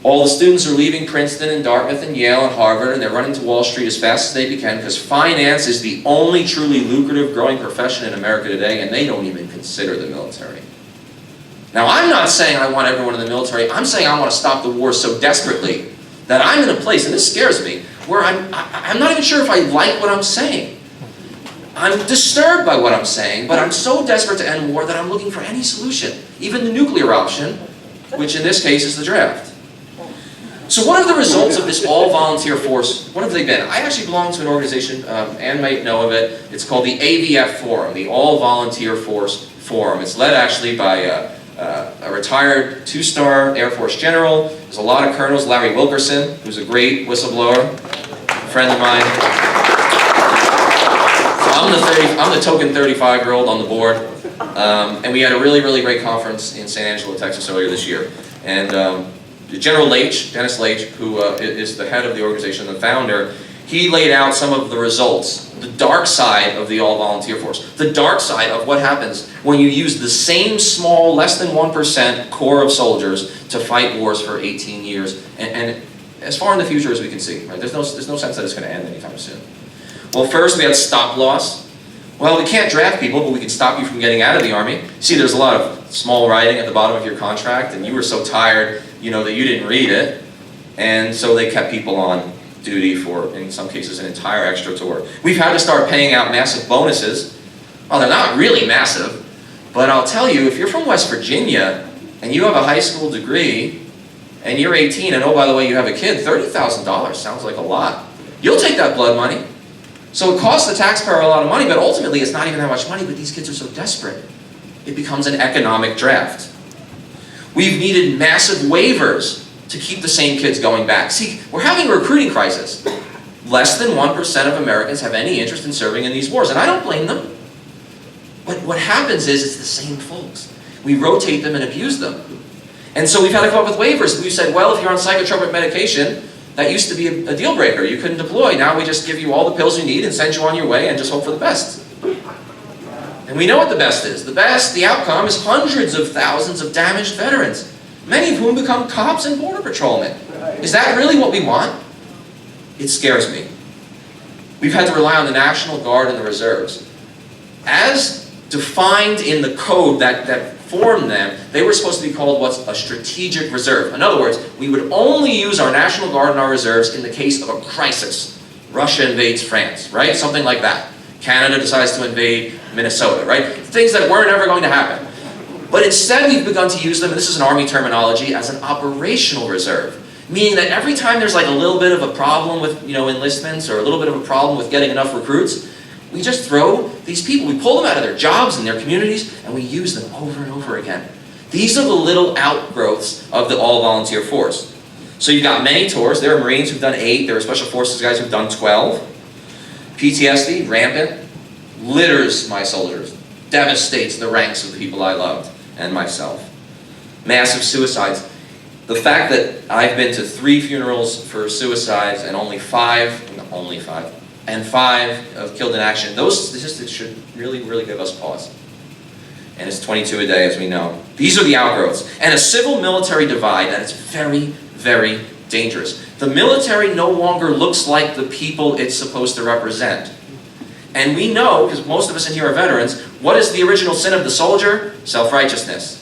All the students are leaving Princeton and Dartmouth and Yale and Harvard, and they're running to Wall Street as fast as they can because finance is the only truly lucrative growing profession in America today, and they don't even consider the military. Now, I'm not saying I want everyone in the military. I'm saying I want to stop the war so desperately that I'm in a place, and this scares me, where I'm not even sure if I like what I'm saying. I'm disturbed by what I'm saying, but I'm so desperate to end war that I'm looking for any solution, even the nuclear option, which in this case is the draft. So what are the results of this all-volunteer force? What have they been? I actually belong to an organization, Ann might know of it. It's called the AVF Forum, the All-Volunteer Force Forum. It's led actually by a retired 2-star Air Force general. There's a lot of colonels. Larry Wilkerson, who's a great whistleblower, a friend of mine. I'm the token 35-year-old on the board. And we had a really, really great conference in San Angelo, Texas earlier this year. And General Leitch, Dennis Leitch, who is the head of the organization, the founder, he laid out some of the results, the dark side of the all-volunteer force, the dark side of what happens when you use the same small, less than 1% core of soldiers to fight wars for 18 years, and as far in the future as we can see. Right? There's no sense that it's going to end anytime soon. Well, first we had stop loss. Well, we can't draft people, but we can stop you from getting out of the Army. See, there's a lot of small writing at the bottom of your contract, and you were so tired, that you didn't read it, and so they kept people on duty for, in some cases, an entire extra tour. We've had to start paying out massive bonuses. Well, they're not really massive, but I'll tell you, if you're from West Virginia, and you have a high school degree, and you're 18, and oh, by the way, you have a kid, $30,000 sounds like a lot. You'll take that blood money. So it costs the taxpayer a lot of money, but ultimately it's not even that much money, but these kids are so desperate. It becomes an economic draft. We've needed massive waivers to keep the same kids going back. See, we're having a recruiting crisis. Less than 1% of Americans have any interest in serving in these wars, and I don't blame them. But what happens is it's the same folks. We rotate them and abuse them. And so we've had to come up with waivers. We've said, well, if you're on psychotropic medication, that used to be a deal breaker. You couldn't deploy. Now we just give you all the pills you need and send you on your way and just hope for the best. And we know what the best is. The outcome is hundreds of thousands of damaged veterans, many of whom become cops and border patrolmen. Is that really what we want? It scares me. We've had to rely on the National Guard and the reserves. As defined in the code that formed them, they were supposed to be called what's a strategic reserve. In other words, we would only use our National Guard and our reserves in the case of a crisis. Russia invades France, right? Something like that. Canada decides to invade Minnesota, right? Things that weren't ever going to happen. But instead we've begun to use them, and this is an Army terminology, as an operational reserve. Meaning that every time there's like a little bit of a problem with enlistments or a little bit of a problem with getting enough recruits, we just throw these people, we pull them out of their jobs and their communities, and we use them over and over again. These are the little outgrowths of the all-volunteer force. So you've got many tours. There are Marines who've done 8. There are Special Forces guys who've done 12. PTSD, rampant, litters my soldiers, devastates the ranks of the people I loved and myself. Massive suicides. The fact that I've been to 3 funerals for suicides and only 5 have killed in action, those statistics should really, really give us pause. And it's 22 a day, as we know. These are the outgrowths. And a civil-military divide that is very, very dangerous. The military no longer looks like the people it's supposed to represent. And we know, because most of us in here are veterans, what is the original sin of the soldier? Self-righteousness.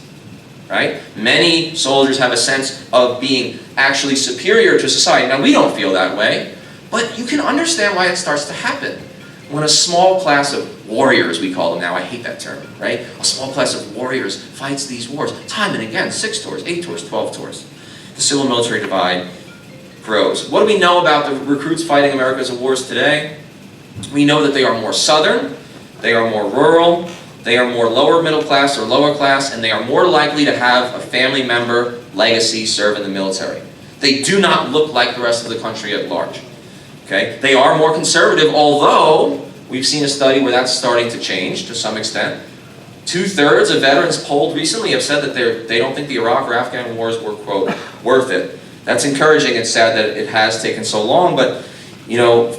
Right? Many soldiers have a sense of being actually superior to society. Now, we don't feel that way, but you can understand why it starts to happen. When a small class of warriors, we call them now, I hate that term, right? A small class of warriors fights these wars time and again, 6 tours, 8 tours, 12 tours. The civil-military divide grows. What do we know about the recruits fighting America's wars today? We know that they are more southern, they are more rural, they are more lower middle class or lower class, and they are more likely to have a family member legacy serve in the military. They do not look like the rest of the country at large. Okay? They are more conservative, although we've seen a study where that's starting to change to some extent. 2/3 of veterans polled recently have said that they don't think the Iraq or Afghan wars were, quote, worth it. That's encouraging. It's sad that it has taken so long, but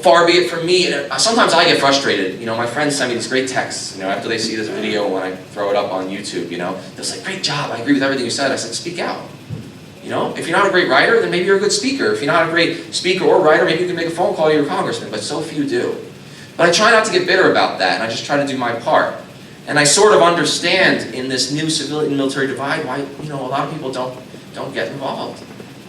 far be it from me. Sometimes I get frustrated. My friends send me these great texts, after they see this video when I throw it up on YouTube, they'll say, great job, I agree with everything you said. I said, speak out. You know, if you're not a great writer, then maybe you're a good speaker. If you're not a great speaker or writer, maybe you can make a phone call to your congressman, but so few do. But I try not to get bitter about that, and I just try to do my part. And I sort of understand in this new civilian-military divide why, you know, a lot of people don't get involved.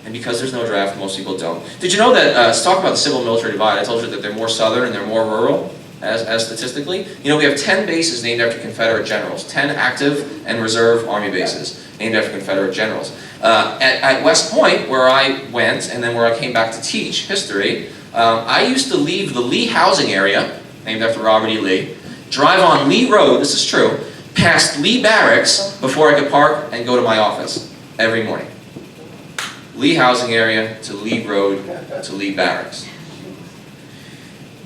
And because there's no draft, most people don't. Did you know that, let's talk about the civil-military divide. I told you that they're more southern and they're more rural, as statistically. You know, we have 10 bases named after Confederate generals, 10 active and reserve Army bases named after Confederate generals. At West Point, where I went, and then where I came back to teach history, I used to leave the Lee housing area, named after Robert E. Lee, drive on Lee Road, this is true, past Lee Barracks before I could park and go to my office every morning. Lee housing area to Lee Road to Lee Barracks.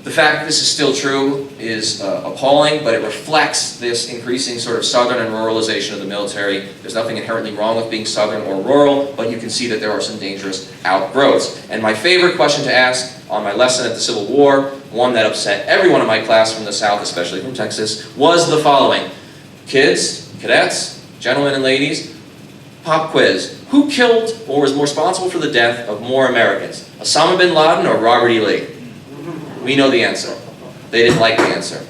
The fact that this is still true is appalling, but it reflects this increasing sort of southern and ruralization of the military. There's nothing inherently wrong with being southern or rural, but you can see that there are some dangerous outgrowths. And my favorite question to ask on my lesson at the Civil War, one that upset everyone in my class from the South, especially from Texas, was the following. Kids, cadets, gentlemen and ladies, pop quiz. Who killed or was responsible for the death of more Americans? Osama bin Laden or Robert E. Lee? We know the answer. They didn't like the answer.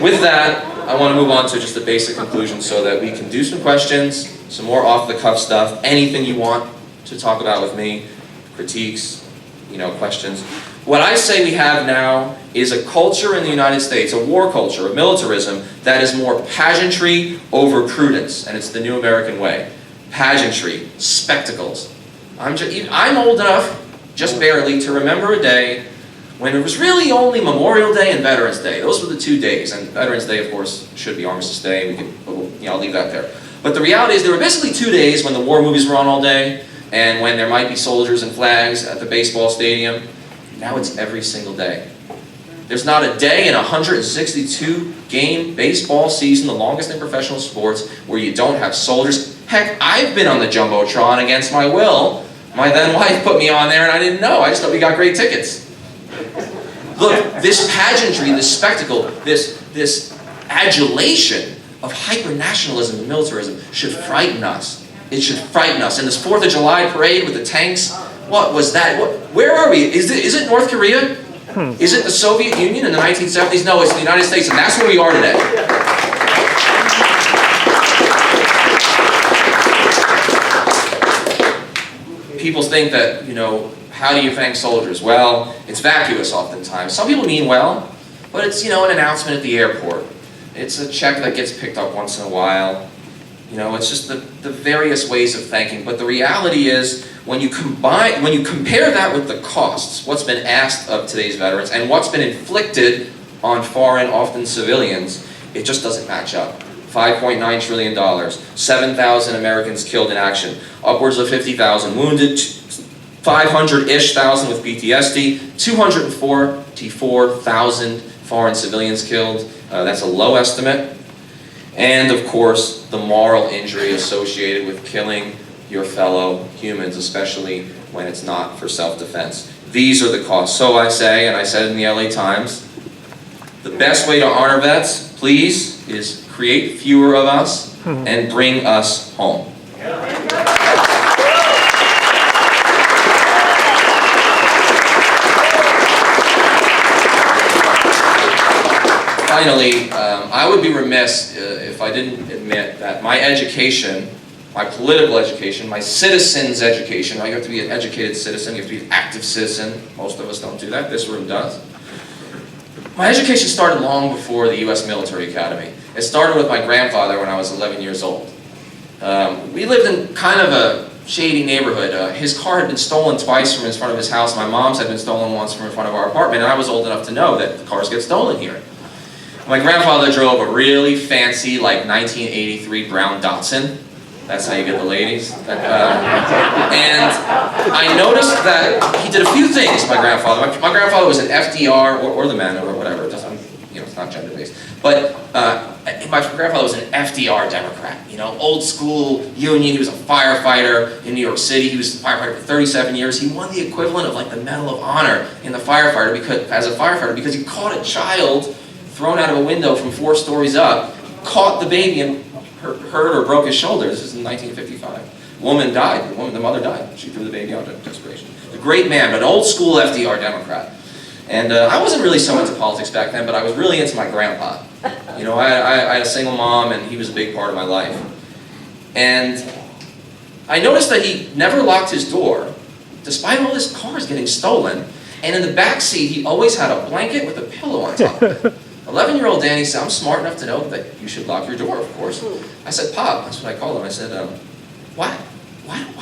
With that, I want to move on to just the basic conclusion so that we can do some questions, some more off-the-cuff stuff, anything you want to talk about with me, critiques, you know, questions. What I say we have now is a culture in the United States, a war culture, a militarism, that is more pageantry over prudence, and it's the new American way. Pageantry, spectacles. I'm old enough, just barely, to remember a day when it was really only Memorial Day and Veterans Day. Those were the 2 days, and Veterans Day, of course, should be Armistice Day. I'll leave that there. But the reality is there were basically 2 days when the war movies were on all day, and when there might be soldiers and flags at the baseball stadium. Now it's every single day. There's not a day in a 162-game baseball season, the longest in professional sports, where you don't have soldiers. Heck, I've been on the Jumbotron against my will. My then wife put me on there and I didn't know. I just thought we got great tickets. Look, this pageantry, this spectacle, this adulation of hyper-nationalism and militarism should frighten us. It should frighten us. And this 4th of July parade with the tanks, what was that? Where are we? Is it North Korea? Is it the Soviet Union in the 1970s? No, it's the United States, and that's where we are today. People think that, you know, how do you thank soldiers? Well, it's vacuous oftentimes. Some people mean well, but it's, you know, an announcement at the airport. It's a check that gets picked up once in a while. You know, it's just the various ways of thanking. But the reality is, when you compare that with the costs, what's been asked of today's veterans, and what's been inflicted on foreign, often civilians, it just doesn't match up. $5.9 trillion, 7,000 Americans killed in action, upwards of 50,000 wounded, 500-ish thousand with PTSD, 244,000 foreign civilians killed. That's a low estimate. And of course, the moral injury associated with killing your fellow humans, especially when it's not for self-defense. These are the costs. So I say, and I said in the LA Times, the best way to honor vets, please, is create fewer of us and bring us home. Finally, I would be remiss if I didn't admit that my education, my political education, my citizen's education, you have to be an educated citizen, you have to be an active citizen. Most of us don't do that, this room does. My education started long before the U.S. Military Academy. It started with my grandfather when I was 11 years old. We lived in kind of a shady neighborhood. His car had been stolen twice from in front of his house. My mom's had been stolen once from in front of our apartment, and I was old enough to know that the cars get stolen here. My grandfather drove a really fancy, like 1983 brown Datsun. That's how you get the ladies. And I noticed that he did a few things, my grandfather. My grandfather was an FDR, or the man, or whatever. It doesn't, you know, it's not gender-based. But my grandfather was an FDR Democrat. You know, old school union. He was a firefighter in New York City. He was a firefighter for 37 years. He won the equivalent of like the Medal of Honor in the firefighter as a firefighter because he caught a child thrown out of a window from 4 stories up, caught the baby and hurt or broke his shoulder. This is in 1955. woman died. The mother died. She threw the baby out of desperation. A great man, but an old school FDR Democrat. And I wasn't really so into politics back then, but I was really into my grandpa. You know, I had a single mom, and he was a big part of my life. And I noticed that he never locked his door, despite all his cars getting stolen. And in the back seat, he always had a blanket with a pillow on top of it. 11-year-old Danny said, I'm smart enough to know that you should lock your door, of course. I said, Pop, that's what I called him. I said, why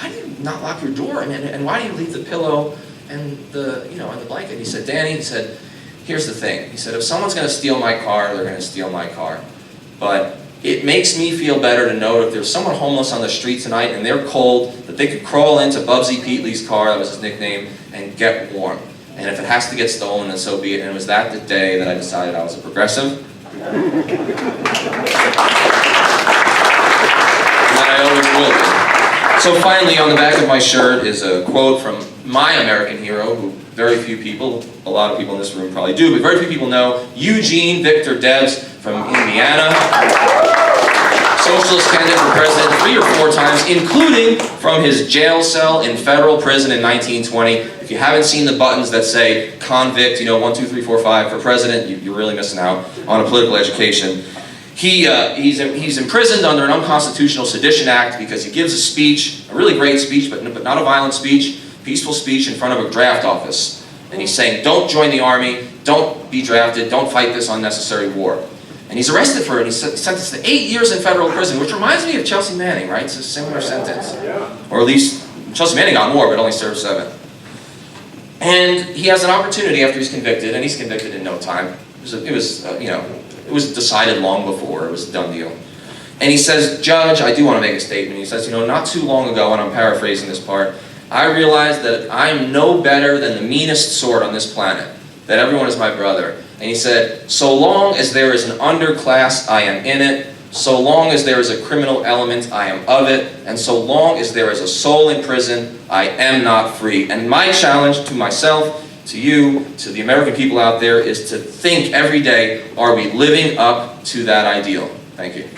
do you not lock your door? And why do you leave the pillow and the blanket? He said, Danny, he said, here's the thing. He said, if someone's going to steal my car, they're going to steal my car. But it makes me feel better to know if there's someone homeless on the street tonight and they're cold, that they could crawl into Bubsy Peatley's car, that was his nickname, and get warm. And if it has to get stolen, then so be it. And it was that the day that I decided I was a progressive. And I always will be. So finally, on the back of my shirt is a quote from my American hero, who very few people, a lot of people in this room probably do, but very few people know, Eugene Victor Debs from Indiana. Socialist candidate for president 3 or 4 times, including from his jail cell in federal prison in 1920. If you haven't seen the buttons that say convict, 1, 2, 3, 4, 5 for president, you're really missing out on a political education. He's imprisoned under an unconstitutional sedition act because he gives a speech, a really great speech, but not a violent speech, peaceful speech in front of a draft office. And he's saying, don't join the army, don't be drafted, don't fight this unnecessary war. And he's arrested for it. He's sentenced to 8 years in federal prison, which reminds me of Chelsea Manning, right? It's a similar sentence. Or at least, Chelsea Manning got more, but only served 7. And he has an opportunity after he's convicted, and he's convicted in no time. It was decided long before. It was a done deal. And he says, Judge, I do want to make a statement. He says, not too long ago, and I'm paraphrasing this part, I realized that I'm no better than the meanest sort on this planet, that everyone is my brother. And he said, so long as there is an underclass, I am in it. So long as there is a criminal element, I am of it. And so long as there is a soul in prison, I am not free. And my challenge to myself, to you, to the American people out there, is to think every day, are we living up to that ideal? Thank you.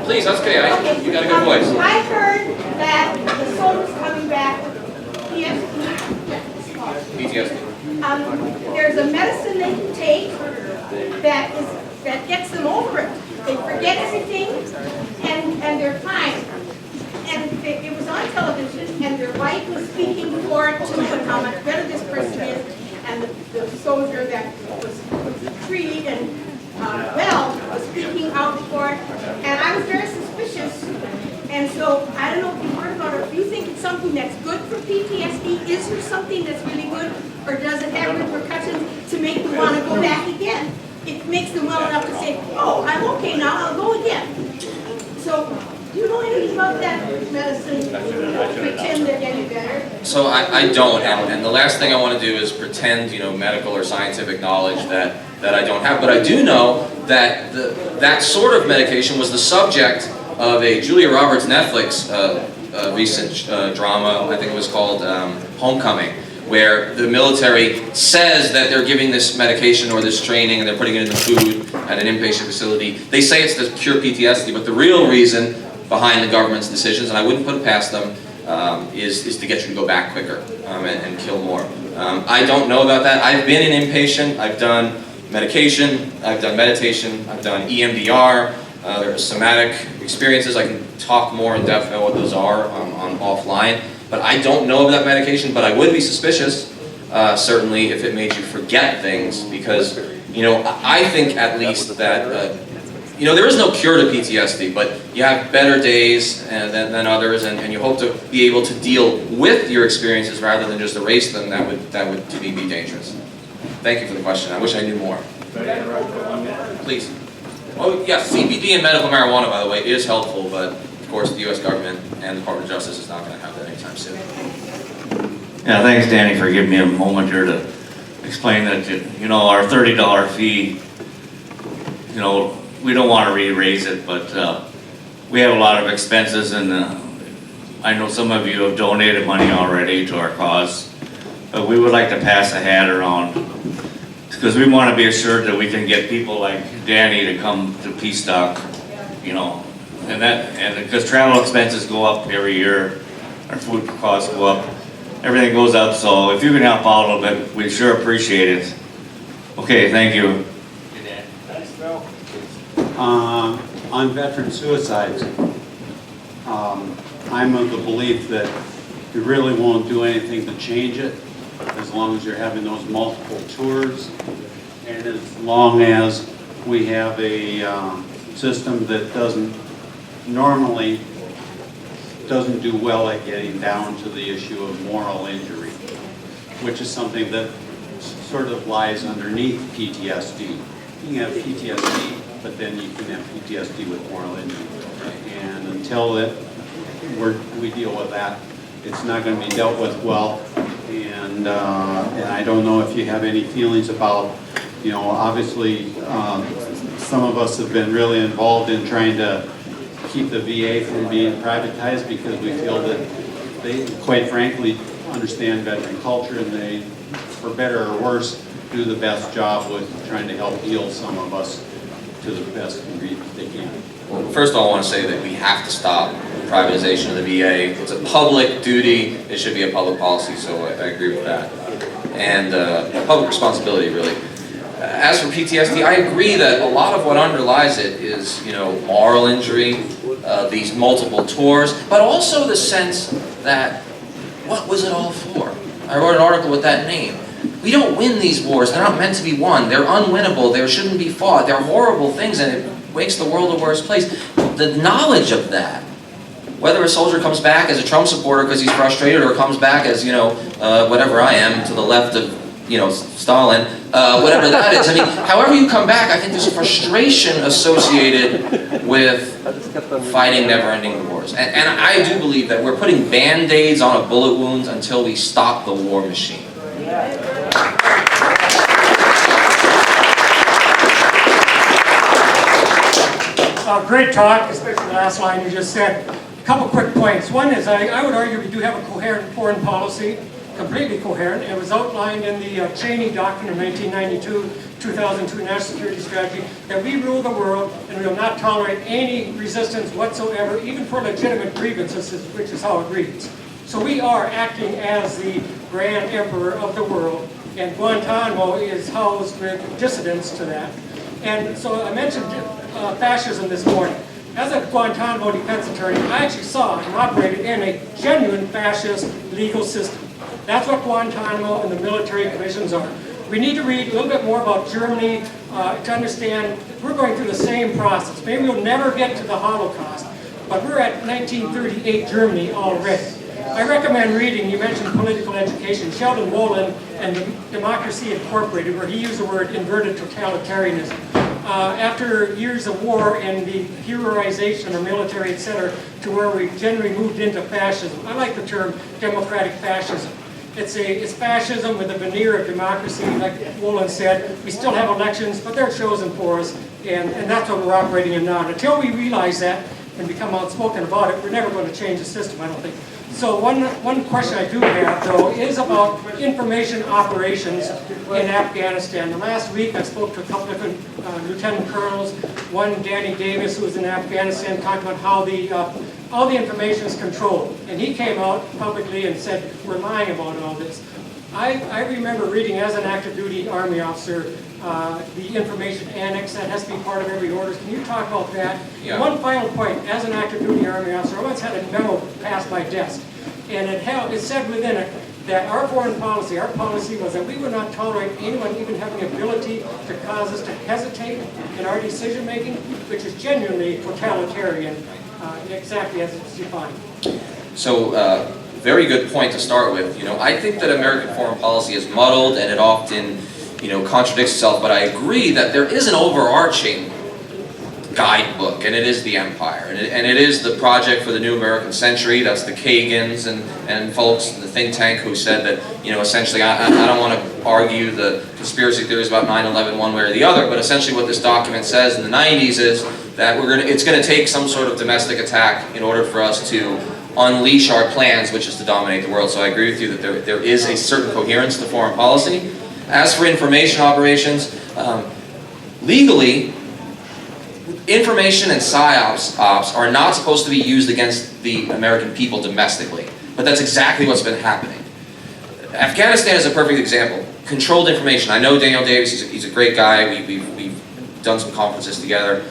Please, that's okay. You got a good voice. I heard that the soldiers coming back with PTSD. There's a medicine they can take that gets them over it. They forget everything and they're fine. And it was on television, and their wife was speaking for it too, and how much better this person is, and the soldier that was freed and was speaking out for it, and I was very suspicious. And so I don't know if you heard about it. Do you think it's something that's good for PTSD? Is there something that's really good, or does it have repercussions to make them want to go back again? It makes them well enough to say, "Oh, I'm okay now. I'll go again." So, do you know anything about that medicine? Pretend they're getting better. So I don't, and the last thing I want to do is pretend, medical or scientific knowledge that I don't have. But I do know that that sort of medication was the subject of a Julia Roberts Netflix recent drama. I think it was called Homecoming, where the military says that they're giving this medication or this training and they're putting it in the food at an inpatient facility. They say it's to cure PTSD, but the real reason behind the government's decisions, and I wouldn't put it past them, is to get you to go back quicker and kill more. I don't know about that. I've been an inpatient. I've done medication. I've done meditation. I've done EMDR. There are somatic experiences. I can talk more in depth about what those are on offline. But I don't know of that medication, but I would be suspicious, certainly, if it made you forget things, because, I think at least that, there is no cure to PTSD, but you have better days than others, and you hope to be able to deal with your experiences rather than just erase them. That would to me be dangerous. Thank you for the question. I wish I knew more. Please. Oh, yes, CBD and medical marijuana, by the way, is helpful, but of course the U.S. government and the Department of Justice is not going to have that anytime soon. Yeah, thanks, Danny, for giving me a moment here to explain that, you know, our $30 fee, you know, we don't want to re-raise it, but we have a lot of expenses, and I know some of you have donated money already to our cause, but we would like to pass a hat around because we want to be assured that we can get people like Danny to come to Peacestock, you know, and because travel expenses go up every year, our food costs go up, everything goes up, so if you can help out a little bit, we'd sure appreciate it. Okay, thank you. Thanks, Bill. On veteran suicides, I'm of the belief that you really won't do anything to change it as long as you're having those multiple tours, and as long as we have a system that normally doesn't do well at getting down to the issue of moral injury, which is something that sort of lies underneath PTSD. You can have PTSD, but then you can have PTSD with moral injury. And until we deal with that, it's not going to be dealt with well. And I don't know if you have any feelings about, you know, obviously some of us have been really involved in trying to keep the VA from being privatized because we feel that they, quite frankly, understand veteran culture, and they, for better or worse, do the best job with trying to help heal some of us to the best degree that they can. Well, first of all, I want to say that we have to stop privatization of the VA. It's a public duty. It should be a public policy, so I agree with that. And public responsibility, really. As for PTSD, I agree that a lot of what underlies it is, you know, moral injury, these multiple tours, but also the sense that, what was it all for? I wrote an article with that name. We don't win these wars. They're not meant to be won. They're unwinnable. They shouldn't be fought. They're horrible things, and it makes the world a worse place. The knowledge of that, whether a soldier comes back as a Trump supporter because he's frustrated, or comes back as, you know, whatever I am, to the left of, you know, Stalin, whatever that is. I mean, however you come back, I think there's a frustration associated with fighting never-ending wars. And I do believe that we're putting Band-Aids on a bullet wound until we stop the war machine. Great talk, especially the last line you just said. A couple quick points. One is I would argue we do have a coherent foreign policy, completely coherent. It was outlined in the Cheney Doctrine of 1992, 2002 National Security Strategy, that we rule the world and we will not tolerate any resistance whatsoever, even for legitimate grievances, which is how it reads. So we are acting as the grand emperor of the world, and Guantanamo is housed with dissidents to that. And so I mentioned fascism this morning. As a Guantanamo defense attorney, I actually saw and operated in a genuine fascist legal system. That's what Guantanamo and the military commissions are. We need to read a little bit more about Germany to understand we're going through the same process. Maybe we'll never get to the Holocaust, but we're at 1938 Germany already. I recommend reading, you mentioned political education, Sheldon Wolin and Democracy Incorporated, where he used the word inverted totalitarianism. After years of war and the heroization of military, etc., to where we generally moved into fascism. I like the term democratic fascism. It's fascism with a veneer of democracy, like Wolin said. We still have elections, but they're chosen for us, and that's what we're operating in now. And until we realize that and become outspoken about it, we're never going to change the system, I don't think. So one question I do have, though, is about information operations in Afghanistan. The last week I spoke to a couple different lieutenant colonels, one Danny Davis, who was in Afghanistan, talking about how the information is controlled. And he came out publicly and said, we're lying about all this. I remember reading as an active duty Army officer the information annex that has to be part of every order. Can you talk about that? Yeah. One final point, as an active duty Army officer, I once had a memo pass my desk, and it said within it that our foreign policy, our policy was that we would not tolerate anyone even having the ability to cause us to hesitate in our decision making, which is genuinely totalitarian, exactly as it's defined. So, very good point to start with. You know, I think that American foreign policy is muddled and it often, you know, contradicts itself, but I agree that there is an overarching guidebook, and it is the empire, and it is the project for the new American century. That's the Kagans and folks, the think tank, who said that, you know, essentially, I don't want to argue the conspiracy theories about 9/11 one way or the other, but essentially what this document says in the 90s is that it's going to take some sort of domestic attack in order for us to unleash our plans, which is to dominate the world. So I agree with you that there is a certain coherence to foreign policy. As for information operations, legally, information and psyops are not supposed to be used against the American people domestically, but that's exactly what's been happening. Afghanistan is a perfect example. Controlled information. I know Daniel Davis, he's a great guy, we've done some conferences together.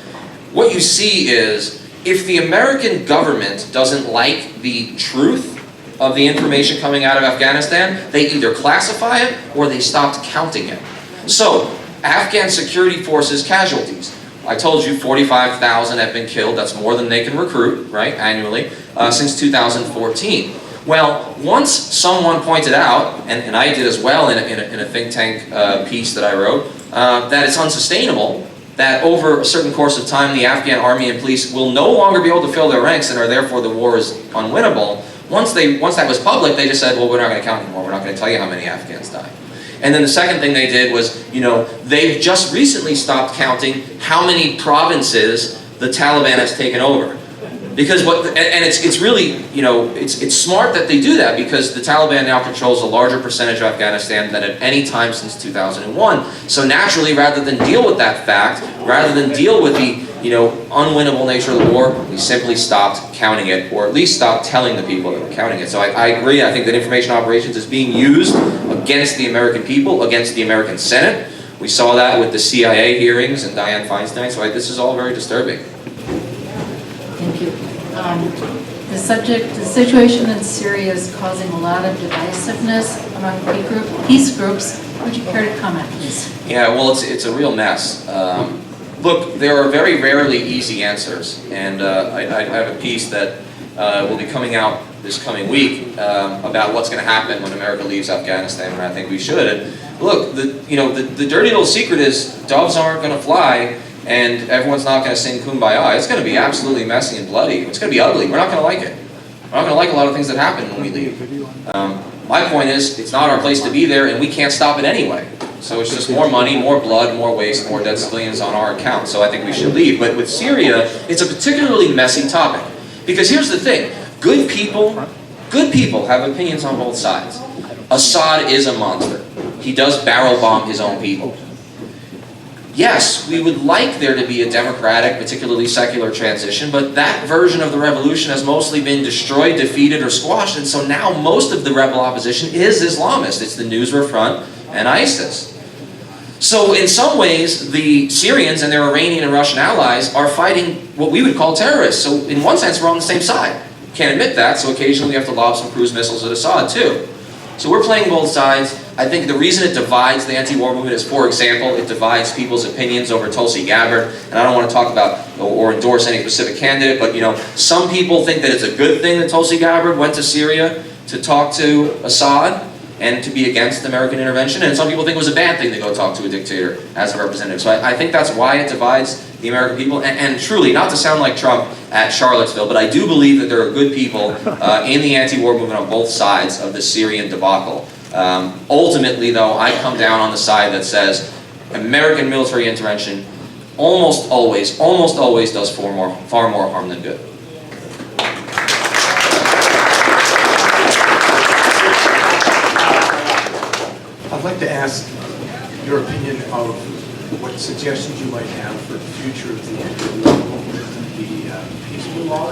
What you see is, if the American government doesn't like the truth of the information coming out of Afghanistan, they either classify it or they stopped counting it. So, Afghan security forces casualties. I told you 45,000 have been killed. That's more than they can recruit, right, annually, since 2014. Well, once someone pointed out, and I did as well in a think tank piece that I wrote, that it's unsustainable, that over a certain course of time the Afghan army and police will no longer be able to fill their ranks and are therefore the war is unwinnable. Once that was public, they just said, well, we're not going to count anymore. We're not going to tell you how many Afghans died. And then the second thing they did was, you know, they've just recently stopped counting how many provinces the Taliban has taken over. Because it's really, you know, it's smart that they do that, because the Taliban now controls a larger percentage of Afghanistan than at any time since 2001. So naturally, rather than deal with that fact, rather than deal with the, you know, unwinnable nature of the war, we simply stopped counting it, or at least stopped telling the people that were counting it. So I agree. I think that information operations is being used against the American people, against the American Senate. We saw that with the CIA hearings and Dianne Feinstein. So this is all very disturbing. Thank you. The situation in Syria is causing a lot of divisiveness among peace groups. Would you care to comment, please? Yeah, well, it's a real mess. Look, there are very rarely easy answers, and I have a piece that will be coming out this coming week about what's going to happen when America leaves Afghanistan, and I think we should. And look, the dirty little secret is doves aren't going to fly, and everyone's not going to sing Kumbaya. It's going to be absolutely messy and bloody. It's going to be ugly. We're not going to like it. We're not going to like a lot of things that happen when we leave. My point is, it's not our place to be there, and we can't stop it anyway. So it's just more money, more blood, more waste, more dead civilians on our account. So I think we should leave. But with Syria, it's a particularly messy topic. Because here's the thing. Good people have opinions on both sides. Assad is a monster. He does barrel bomb his own people. Yes, we would like there to be a democratic, particularly secular transition, but that version of the revolution has mostly been destroyed, defeated, or squashed, and so now most of the rebel opposition is Islamist. It's the Nusra Front and ISIS. So in some ways, the Syrians and their Iranian and Russian allies are fighting what we would call terrorists. So in one sense, we're on the same side. Can't admit that, so occasionally we have to lob some cruise missiles at Assad too. So we're playing both sides. I think the reason it divides the anti-war movement is, for example, it divides people's opinions over Tulsi Gabbard. And I don't want to talk about or endorse any specific candidate, but you know, some people think that it's a good thing that Tulsi Gabbard went to Syria to talk to Assad and to be against American intervention, and some people think it was a bad thing to go talk to a dictator as a representative. So I think that's why it divides the American people, and truly, not to sound like Trump at Charlottesville, but I do believe that there are good people in the anti-war movement on both sides of the Syrian debacle. Ultimately, though, I come down on the side that says American military intervention almost always does far more harm than good. I'd like to ask your opinion of what suggestions you might have for the future of the anti-war movement, the peaceful law.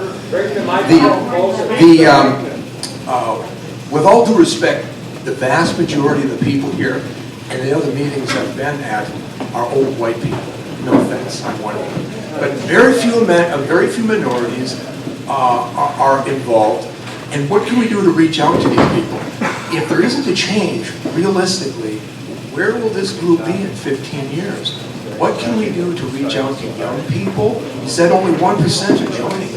With all due respect, the vast majority of the people here and the other meetings I've been at are old white people. No offense, I'm one of them. But very few minorities are involved. And what can we do to reach out to these people? If there isn't a change, realistically, where will this group be in 15 years? What can we do to reach out to young people? You said only 1% are joining.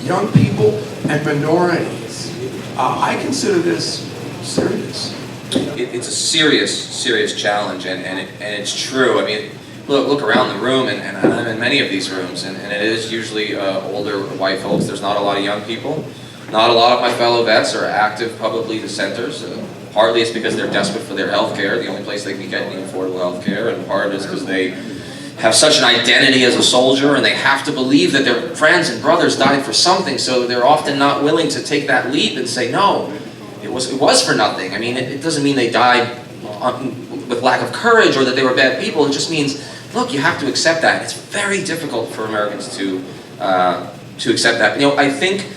Young people and minorities. I consider this serious. It's a serious challenge, and it's true. I mean, look around the room, and I'm in many of these rooms, and it is usually older white folks. There's not a lot of young people. Not a lot of my fellow vets are active publicly dissenters. Partly it's because they're desperate for their health care, the only place they can get any affordable health care, and part of it is because they have such an identity as a soldier, and they have to believe that their friends and brothers died for something, so they're often not willing to take that leap and say, no, it was for nothing. I mean, it doesn't mean they died with lack of courage or that they were bad people. It just means, look, you have to accept that. It's very difficult for Americans to accept that. You know, I think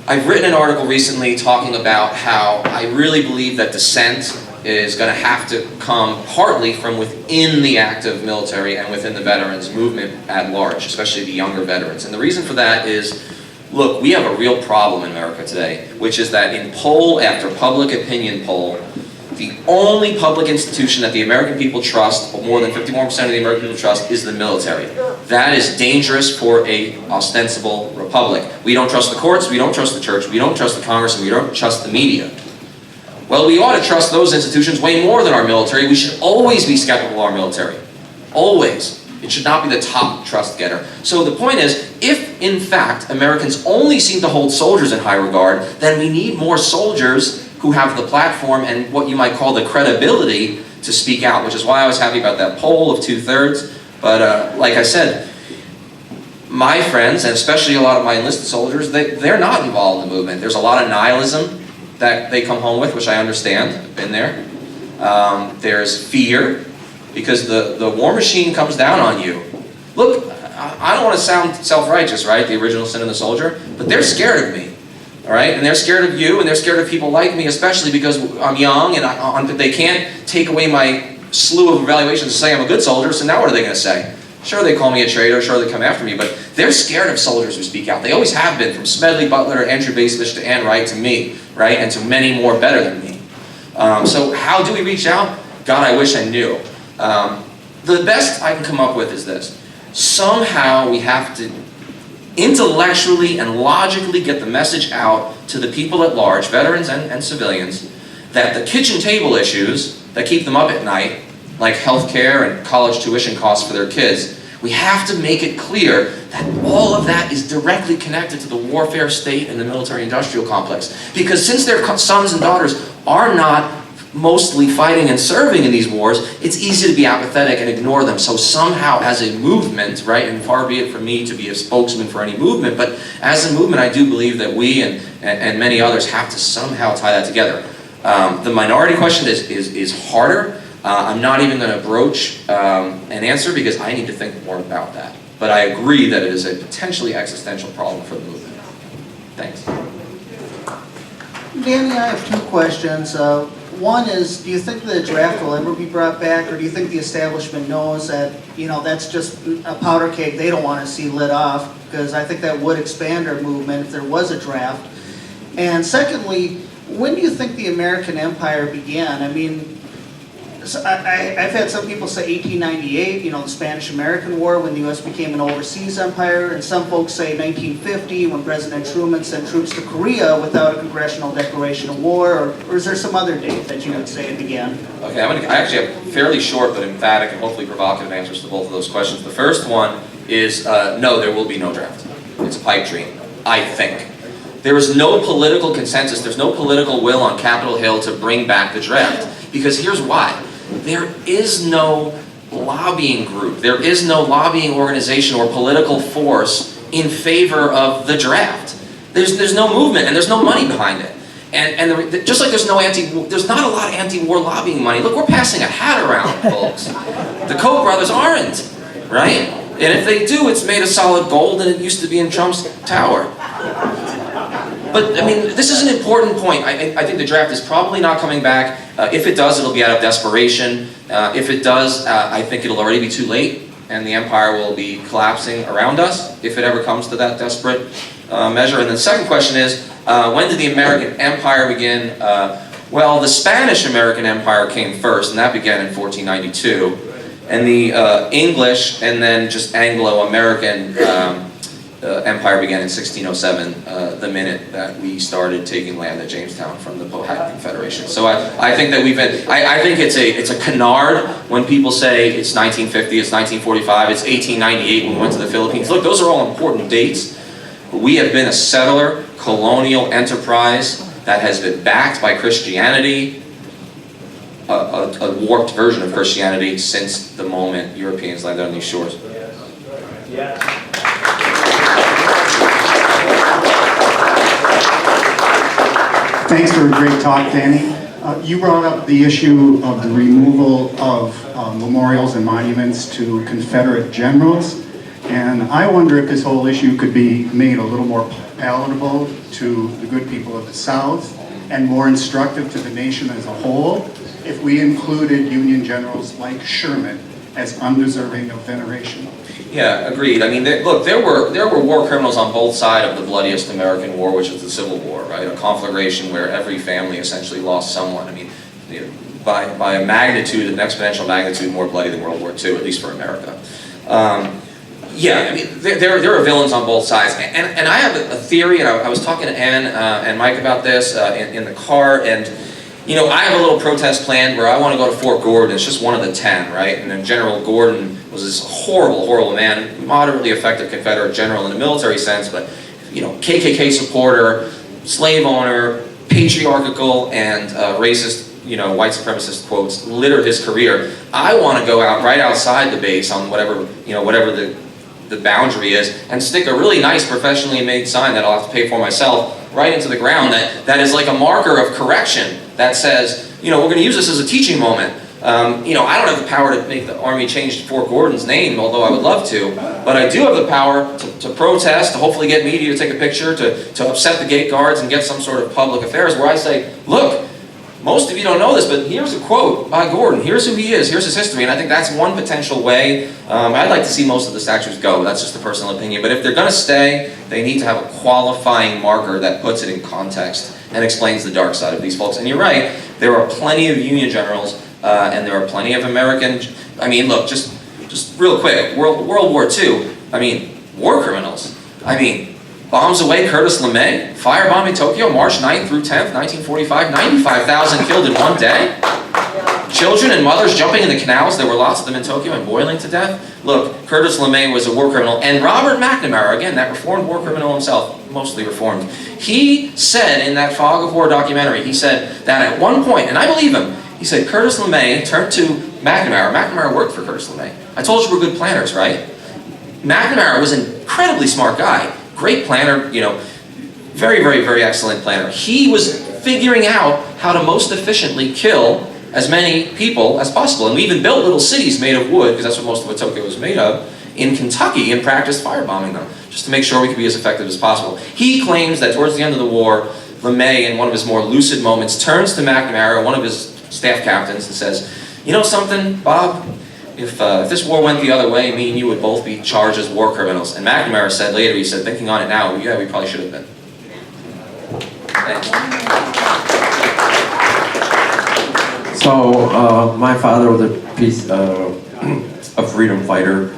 I've written an article recently talking about how I really believe that dissent is going to have to come partly from within the active military and within the veterans movement at large, especially the younger veterans. And the reason for that is, look, we have a real problem in America today, which is that in poll after public opinion poll, the only public institution that the American people trust, or more than 51% of the American people trust, is the military. That is dangerous for a ostensible republic. We don't trust the courts, we don't trust the church, we don't trust the Congress, and we don't trust the media. Well, we ought to trust those institutions way more than our military. We should always be skeptical of our military. Always. It should not be the top trust getter. So the point is, if in fact Americans only seem to hold soldiers in high regard, then we need more soldiers who have the platform and what you might call the credibility to speak out, which is why I was happy about that poll of 2/3. But like I said, my friends, and especially a lot of my enlisted soldiers, they're not involved in the movement. There's a lot of nihilism that they come home with, which I understand. I've been there. There's fear, because the war machine comes down on you. Look, I don't want to sound self-righteous, right? The original sin of the soldier, but they're scared of me. All right, and they're scared of you, and they're scared of people like me, especially because I'm young, and they can't take away my slew of evaluations to say I'm a good soldier, so now what are they going to say? Sure, they call me a traitor, sure, they come after me, but they're scared of soldiers who speak out. They always have been, from Smedley Butler, Andrew Basevich, to Ann Wright, to me, right, and to many more better than me. So how do we reach out? God, I wish I knew. The best I can come up with is this. Somehow we have to intellectually and logically get the message out to the people at large, veterans and civilians, that the kitchen table issues that keep them up at night, like health care and college tuition costs for their kids, we have to make it clear that all of that is directly connected to the warfare state and the military-industrial complex. Because since their sons and daughters are not mostly fighting and serving in these wars, it's easy to be apathetic and ignore them. So somehow as a movement, right, and far be it from me to be a spokesman for any movement, but as a movement I do believe that we and many others have to somehow tie that together. The minority question is harder. I'm not even going to broach an answer because I need to think more about that. But I agree that it is a potentially existential problem for the movement. Thanks. Danny, I have two questions. One is, do you think the draft will ever be brought back, or do you think the establishment knows that, you know, that's just a powder keg they don't want to see lit off? Because I think that would expand our movement if there was a draft. And secondly, when do you think the American Empire began? I mean, I've had some people say 1898, you know, the Spanish-American War, when the U.S. became an overseas empire, and some folks say 1950, when President Truman sent troops to Korea without a congressional declaration of war, or is there some other date that you would say it began? Okay, I actually have fairly short but emphatic and hopefully provocative answers to both of those questions. The first one is, no, there will be no draft. It's a pipe dream, I think. There is no political consensus, there's no political will on Capitol Hill to bring back the draft, because here's why. There is no lobbying group, there is no lobbying organization or political force in favor of the draft. There's no movement and there's no money behind it. And just like there's not a lot of anti-war lobbying money. Look, we're passing a hat around, folks. The Koch brothers aren't, right? And if they do, it's made of solid gold and it used to be in Trump's tower. But, I mean, this is an important point. I think the draft is probably not coming back. If it does, it'll be out of desperation. If it does, I think it'll already be too late, and the empire will be collapsing around us, if it ever comes to that desperate measure. And the second question is, when did the American Empire begin? Well, the Spanish-American Empire came first, and that began in 1492. And the English, and then just Anglo-American empire began in 1607, the minute that we started taking land at Jamestown from the Powhatan Confederation. So I think that we've been, I think it's a canard when people say it's 1950, it's 1945, it's 1898 when we went to the Philippines. Look, those are all important dates. We have been a settler, colonial enterprise that has been backed by Christianity, a warped version of Christianity since the moment Europeans landed on these shores. Thanks for a great talk, Danny. You brought up the issue of the removal of memorials and monuments to Confederate generals, and I wonder if this whole issue could be made a little more palatable to the good people of the South and more instructive to the nation as a whole if we included Union generals like Sherman as undeserving of veneration. Yeah, agreed. I mean, look, there were war criminals on both sides of the bloodiest American war, which is the Civil War, right? A conflagration where every family essentially lost someone. I mean, by a magnitude, an exponential magnitude, more bloody than World War II, at least for America. Yeah, I mean, there are villains on both sides, and I have a theory, and I was talking to Ann and Mike about this in the car, and you know, I have a little protest planned where I want to go to Fort Gordon. It's just one of the 10, right? And then General Gordon was this horrible, horrible man, moderately effective Confederate general in a military sense, but you know, KKK supporter, slave owner, patriarchal and racist, you know, white supremacist quotes littered his career. I want to go out right outside the base on whatever, you know, whatever the boundary is, and stick a really nice professionally made sign that I'll have to pay for myself right into the ground that is like a marker of correction that says, you know, we're going to use this as a teaching moment. You know, I don't have the power to make the Army change Fort Gordon's name, although I would love to, but I do have the power to protest, to hopefully get media to take a picture, to upset the gate guards and get some sort of public affairs where I say, look, most of you don't know this, but here's a quote by Gordon. Here's who he is. Here's his history. And I think that's one potential way. I'd like to see most of the statues go. That's just a personal opinion. But if they're going to stay, they need to have a qualifying marker that puts it in context and explains the dark side of these folks. And you're right. There are plenty of Union generals, and there are plenty of American. I mean, look, just real quick. World War II. I mean, war criminals. I mean, bombs away Curtis LeMay, firebombing Tokyo March 9th through 10th, 1945, 95,000 killed in one day. Children and mothers jumping in the canals, there were lots of them in Tokyo, and boiling to death. Look, Curtis LeMay was a war criminal, and Robert McNamara, again, that reformed war criminal himself, mostly reformed, he said in that Fog of War documentary, he said that at one point, and I believe him, he said Curtis LeMay turned to McNamara. McNamara worked for Curtis LeMay. I told you we're good planners, right? McNamara was an incredibly smart guy. Great planner, you know, very, very, very excellent planner. He was figuring out how to most efficiently kill as many people as possible. And we even built little cities made of wood, because that's what most of what Tokyo was made of, in Kentucky, and practiced firebombing them, just to make sure we could be as effective as possible. He claims that towards the end of the war, LeMay, in one of his more lucid moments, turns to McNamara, one of his staff captains, and says, you know something, Bob? If this war went the other way, me and you would both be charged as war criminals. And McNamara said later, he said, thinking on it now, yeah, we probably should have been. Thanks. So, my father was a freedom fighter.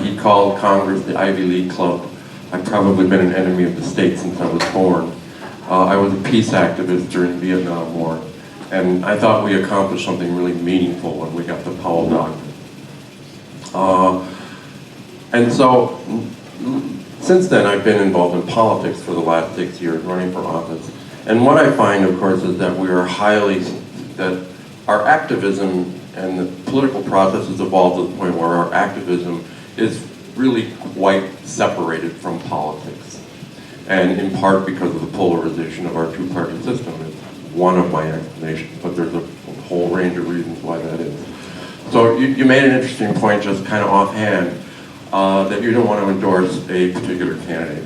He called Congress the Ivy League Club. I've probably been an enemy of the state since I was born. I was a peace activist during the Vietnam War, and I thought we accomplished something really meaningful when we got the Powell Doctrine. And so, since then I've been involved in politics for the last 6 years, running for office. And what I find, of course, is that we are that our activism and the political process has evolved to the point where our activism is really quite separated from politics. And in part because of the polarization of our two-party system is one of my explanations, but there's a whole range of reasons why that is. So you made an interesting point just kind of offhand that you don't want to endorse a particular candidate.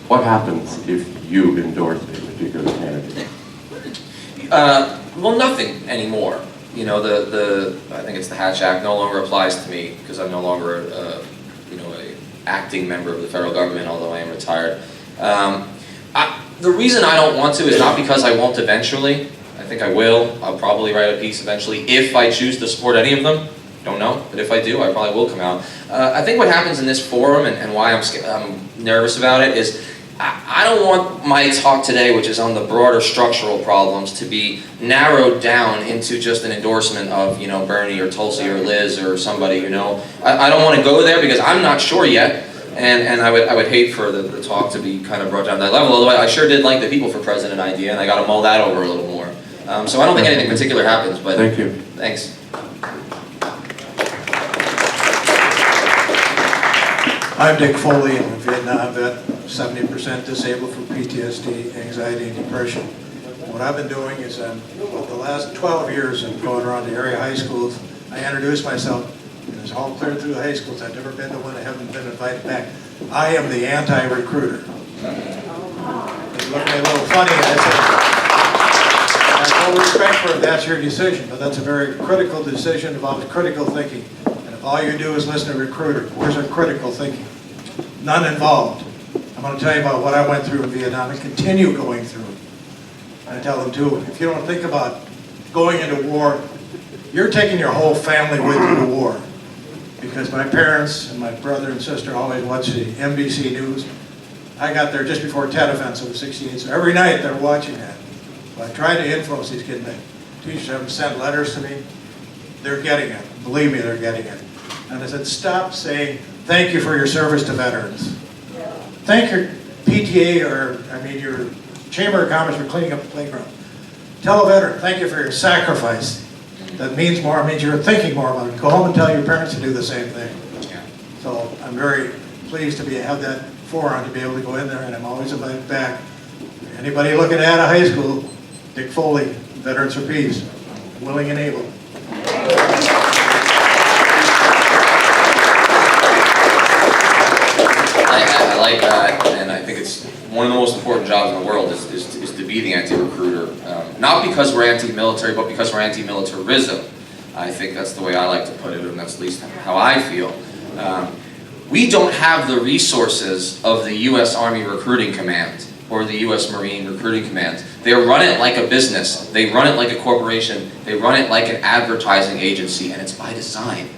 What happens if you endorse a particular candidate? Well, nothing anymore. You know, I think it's the Hatch Act no longer applies to me because I'm no longer, you know, a acting member of the federal government, although I am retired. The reason I don't want to is not because I won't eventually. I think I will. I'll probably write a piece eventually if I choose to support any of them. Don't know, but if I do, I probably will come out. I think what happens in this forum and why I'm nervous about it is I don't want my talk today, which is on the broader structural problems, to be narrowed down into just an endorsement of, you know, Bernie or Tulsi or Liz or somebody, you know. I don't want to go there because I'm not sure yet, and I would hate for the talk to be kind of brought down to that level, although I sure did like the people for president idea, and I got to mull that over a little more. So I don't think anything particular happens, but Thank you. Thanks. I'm Dick Foley, I'm a Vietnam vet, 70% disabled from PTSD, anxiety, and depression. What I've been doing is, the last 12 years of going around the area high schools, I introduce myself, and it's all clear through the high schools. I've never been to one, I haven't been invited back. I am the anti-recruiter. They look at me a little funny, and I say, I have no respect for if that's your decision, but that's a very critical decision about critical thinking. And if all you do is listen to a recruiter, where's our critical thinking? None involved. I'm going to tell you about what I went through in Vietnam and continue going through. I tell them too, if you don't think about going into war, you're taking your whole family with you to war. Because my parents and my brother and sister always watch the NBC News. I got there just before Tet Offensive of '68, so every night they're watching that. But I try to influence these kids. My teachers have sent letters to me. They're getting it. Believe me, they're getting it. And I said, stop saying, thank you for your service to veterans. Thank your PTA your Chamber of Commerce for cleaning up the playground. Tell a veteran, thank you for your sacrifice. That means more, it means you're thinking more about it. Go home and tell your parents to do the same thing. So I'm very pleased to have that forum, to be able to go in there, and I'm always invited back. Anybody looking at a high school, Dick Foley, Veterans for Peace, willing and able. I like that, and I think it's one of the most important jobs in the world is to be the anti-recruiter. Not because we're anti-military, but because we're anti-militarism. I think that's the way I like to put it, and that's at least how I feel. We don't have the resources of the U.S. Army Recruiting Command or the U.S. Marine Recruiting Command. They run it like a business. They run it like a corporation. They run it like an advertising agency, and it's by design.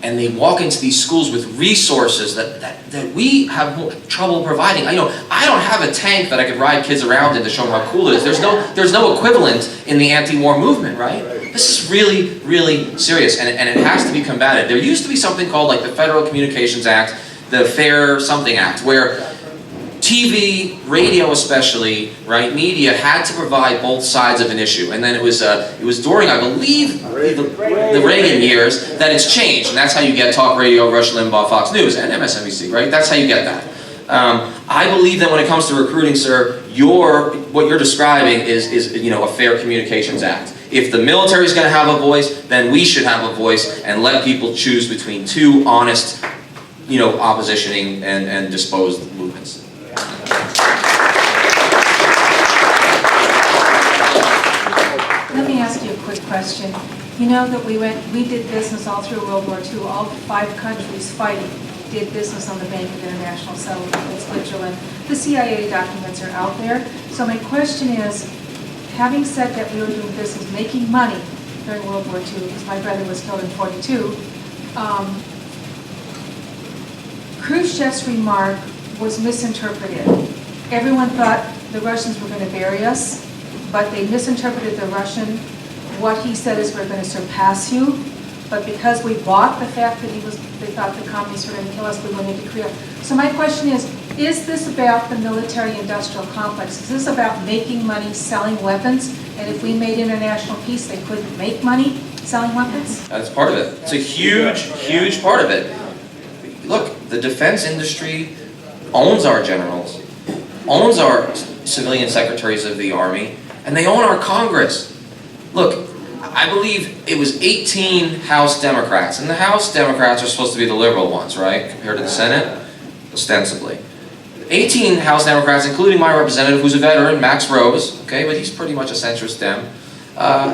And they walk into these schools with resources that we have trouble providing. I don't have a tank that I could ride kids around in to show them how cool it is. There's no equivalent in the anti-war movement, right? This is really, really serious, and it has to be combated. There used to be something called like the Federal Communications Act, the Fair Something Act, where TV, radio especially, right, media had to provide both sides of an issue. And then it was during, I believe, the Reagan years that it's changed. And that's how you get talk radio, Rush Limbaugh, Fox News, and MSNBC, right? That's how you get that. I believe that when it comes to recruiting, sir, what you're describing is a Fair Communications Act. If the military is going to have a voice, then we should have a voice and let people choose between two honest, oppositioning and disposed movements. Let me ask you a quick question. You know that we did business all through World War II. All 5 countries fighting did business on the Bank of International Settlement with Switzerland. The CIA documents are out there. So my question is, having said that we were doing business, making money during World War II, because my brother was killed in '42, Khrushchev's remark was misinterpreted. Everyone thought the Russians were going to bury us, but they misinterpreted what he said is we're going to surpass you. But because we bought the fact that they thought the communists were going to kill us, we went into Korea. So my question is this about the military-industrial complex? Is this about making money selling weapons? And if we made international peace, they couldn't make money selling weapons? That's part of it. It's a huge, huge part of it. Look, the defense industry owns our generals, owns our civilian secretaries of the Army, and they own our Congress. Look, I believe it was 18 House Democrats, and the House Democrats are supposed to be the liberal ones, right, compared to the Senate, ostensibly. 18 House Democrats, including my representative, who's a veteran, Max Rose, okay, but he's pretty much a centrist Dem,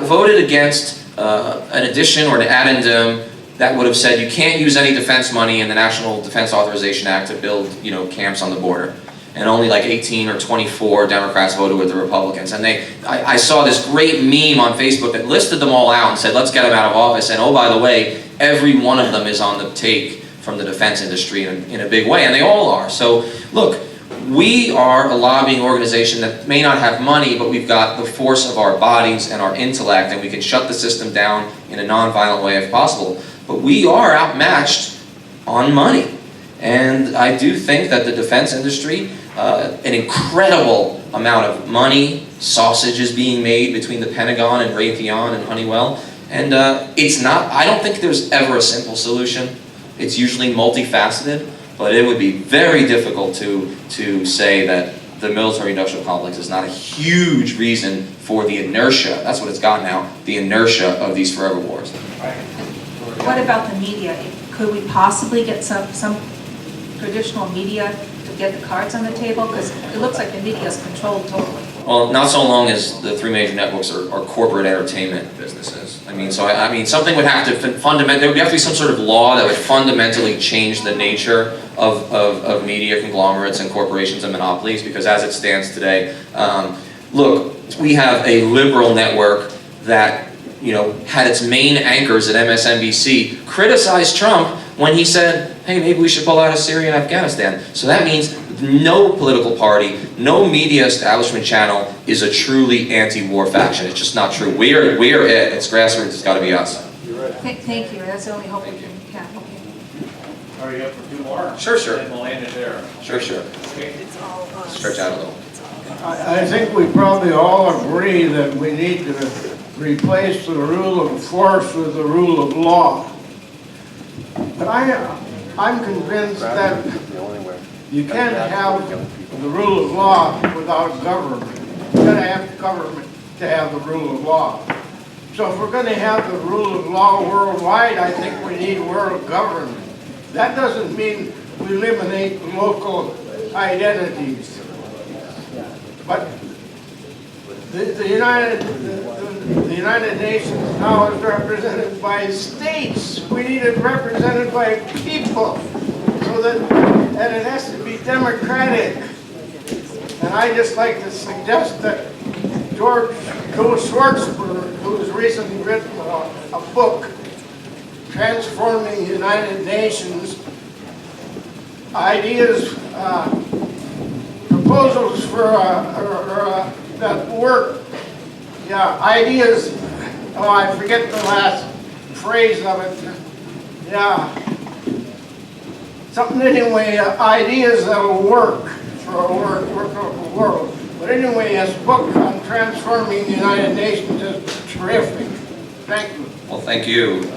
voted against an addition or an addendum that would have said you can't use any defense money in the National Defense Authorization Act to build, camps on the border. and only like 18 or 24 Democrats voted with the Republicans. And I saw this great meme on Facebook that listed them all out and said, let's get them out of office. And oh, by the way, every one of them is on the take from the defense industry in a big way, and they all are. So look, we are a lobbying organization that may not have money, but we've got the force of our bodies and our intellect, and we can shut the system down in a non-violent way if possible. But we are outmatched on money. And I do think that the defense industry, an incredible amount of money, sausage is being made between the Pentagon and Raytheon and Honeywell. And it's not, I don't think there's ever a simple solution. It's usually multifaceted, but it would be very difficult to say that the military-industrial complex is not a huge reason for the inertia, that's what it's got now, the inertia of these forever wars. What about the media? Could we possibly get some traditional media to get the cards on the table? Because it looks like the media is controlled totally. Well, not so long as the three major networks are corporate entertainment businesses. I mean, something would have to there would have to be some sort of law that would fundamentally change the nature of media conglomerates and corporations and monopolies, because as it stands today, look, we have a liberal network that, you know, had its main anchors at MSNBC criticize Trump when he said, hey, maybe we should pull out of Syria and Afghanistan. So that means no political party, no media establishment channel is a truly anti-war faction. It's just not true. We're it. It's grassroots. It's got to be us. Thank you. That's the only hope we can have. Okay. Are you up for two more? Sure. And we'll end it there. Sure. Stretch out a little. I think we probably all agree that we need to replace the rule of force with the rule of law. But I'm convinced that you can't have the rule of law without government. You've got to have government to have the rule of law. So if we're going to have the rule of law worldwide, I think we need world government. That doesn't mean we eliminate local identities. But the United Nations now is represented by states. We need it represented by people, so that it has to be democratic. And I just like to suggest that Joe Schwartzberg, who has recently written a book, Transforming the United Nations, ideas, proposals for that work, yeah, ideas, oh, I forget the last phrase of it, yeah, something anyway, ideas that'll work for a workable world. But anyway, his book on transforming the United Nations is terrific. Thank you. Well, thank you.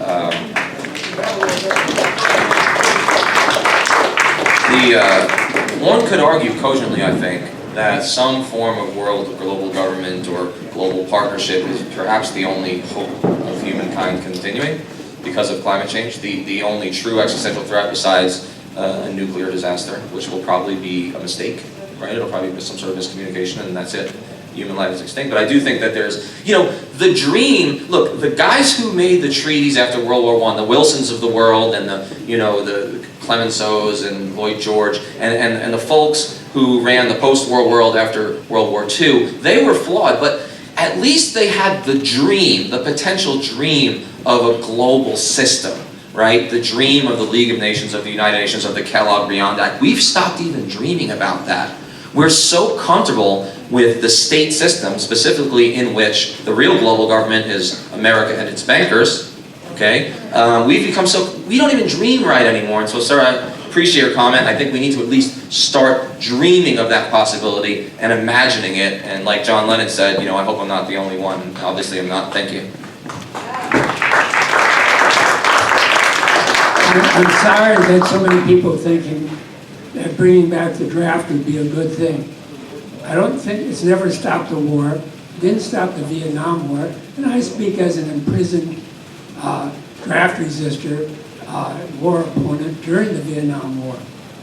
One could argue cogently, I think, that some form of world or global government or global partnership is perhaps the only hope of humankind continuing because of climate change, the only true existential threat besides a nuclear disaster, which will probably be a mistake, right? It'll probably be some sort of miscommunication and that's it. Human life is extinct. But I do think that there's, you know, the dream, look, the guys who made the treaties after World War I, the Wilsons of the world and the, you know, the Clemenceaus and Lloyd George and the folks who ran the post-war world after World War II, they were flawed, but at least they had the dream, the potential dream of a global system, right? The dream of the League of Nations, of the United Nations, of the Kellogg-Briand Act. We've stopped even dreaming about that. We're so comfortable with the state system, specifically in which the real global government is America and its bankers, okay? We've become so, we don't even dream right anymore. And so, sir, I appreciate your comment. I think we need to at least start dreaming of that possibility and imagining it. And like John Lennon said, you know, I hope I'm not the only one. Obviously I'm not. Thank you. I'm sorry that so many people thinking that bringing back the draft would be a good thing. I don't think it's never stopped the war, didn't stop the Vietnam War, and I speak as an imprisoned draft resistor, war opponent during the Vietnam War.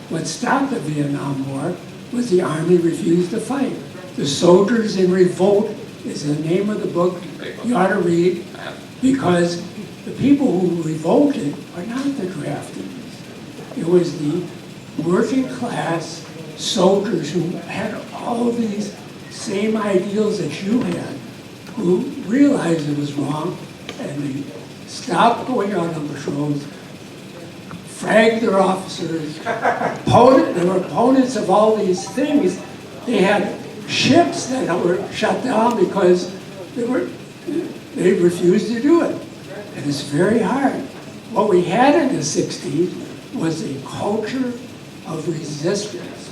What stopped the Vietnam War was the Army refused to fight. The Soldiers in Revolt is the name of the book you ought to read, because the people who revolted are not the draftees. It was the working class soldiers who had all these same ideals that you had, who realized it was wrong, and they stopped going out on patrols, fragged their officers, they were opponents of all these things. They had ships that were shut down because they refused to do it. And it's very hard. What we had in the 60s was a culture of resistance.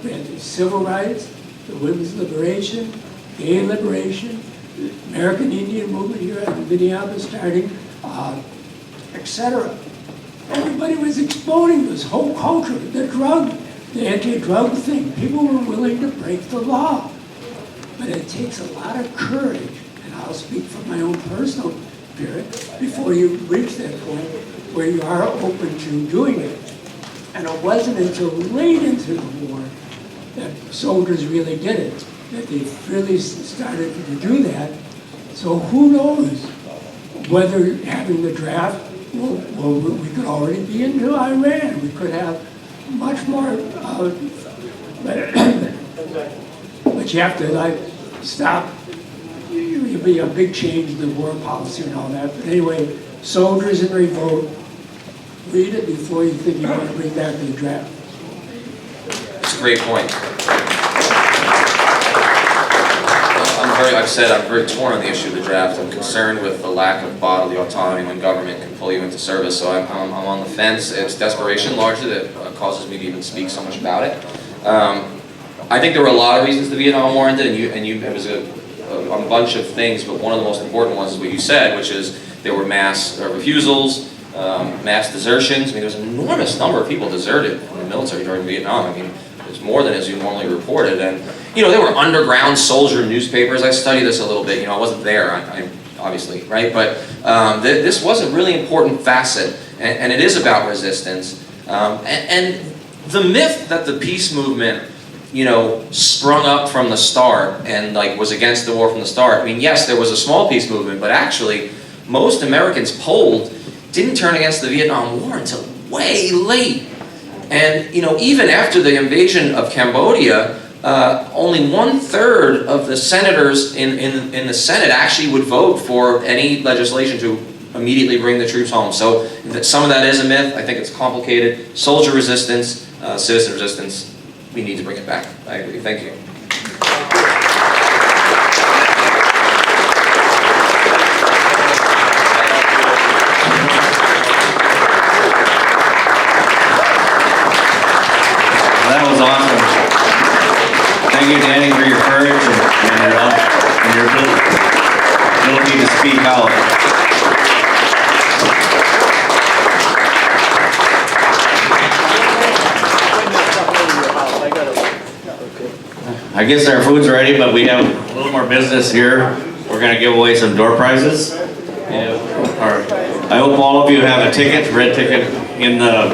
We had the civil rights, the women's liberation, gay liberation, the American Indian movement here in Minneapolis starting, etc. Everybody was exploding this whole culture, the anti-drug thing. People were willing to break the law. But it takes a lot of courage, and I'll speak from my own personal spirit, before you reach that point where you are open to doing it. And it wasn't until late into the war that soldiers really did it, that they really started to do that. So who knows whether having the draft, well, we could already be into Iran. We could have much more, but you have to stop. It'll be a big change in the war policy and all that. But anyway, Soldiers in Revolt, read it before you think you want to bring back the draft. That's a great point. I'm very torn on the issue of the draft. I'm concerned with the lack of bodily autonomy when government can pull you into service. So I'm on the fence. It's desperation largely that causes me to even speak so much about it. I think there were a lot of reasons the Vietnam War ended, and it was a bunch of things, but one of the most important ones is what you said, which is there were mass refusals, mass desertions. I mean, there was an enormous number of people deserted from the military during Vietnam. I mean, it's more than as you normally reported. And, there were underground soldier newspapers. I studied this a little bit. I wasn't there, I obviously, right? But this was a really important facet, and it is about resistance. And the myth that the peace movement sprung up from the start and was against the war from the start. I mean, yes, there was a small peace movement, but actually most Americans polled didn't turn against the Vietnam War until way late. And even after the invasion of Cambodia, only 1/3 of the senators in the Senate actually would vote for any legislation to immediately bring the troops home. So some of that is a myth. I think it's complicated. Soldier resistance, citizen resistance. We need to bring it back. I agree. Thank you. That was awesome. Thank you, Danny, for your courage and your ability to speak out. I guess our food's ready, but we have a little more business here. We're going to give away some door prizes. I hope all of you have a ticket, red ticket, in the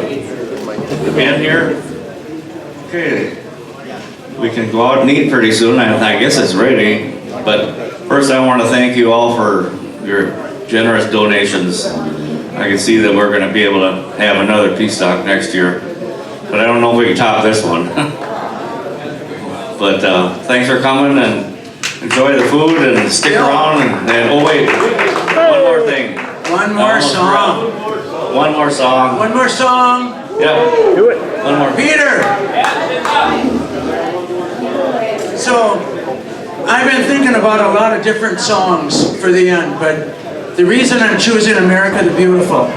bin here. Okay. We can go out and eat pretty soon. I guess it's ready. But first I want to thank you all for your generous donations. I can see that we're going to be able to have another Peacestock next year. But I don't know if we can top this one. But thanks for coming, and enjoy the food, and stick around, and oh wait, one more thing. One more song. One more song. One more song. Yep. Do it. One more. Peter. So, I've been thinking about a lot of different songs for the end, but the reason I'm choosing America the Beautiful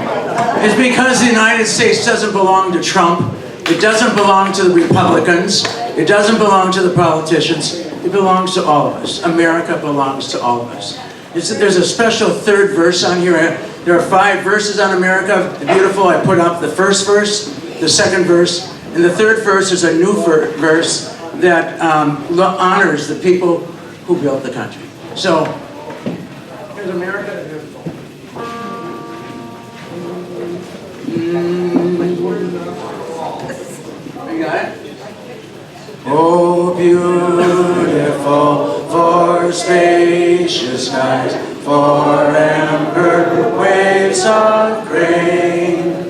is because the United States doesn't belong to Trump. It doesn't belong to the Republicans. It doesn't belong to the politicians. It belongs to all of us. America belongs to all of us. There's a special third verse on here. There are 5 verses on America the Beautiful. I put up the first verse, the second verse, and the third verse is a new verse that honors the people who built the country. So, here's America the Beautiful. You got it? Oh, beautiful for spacious skies, for amber waves of grain,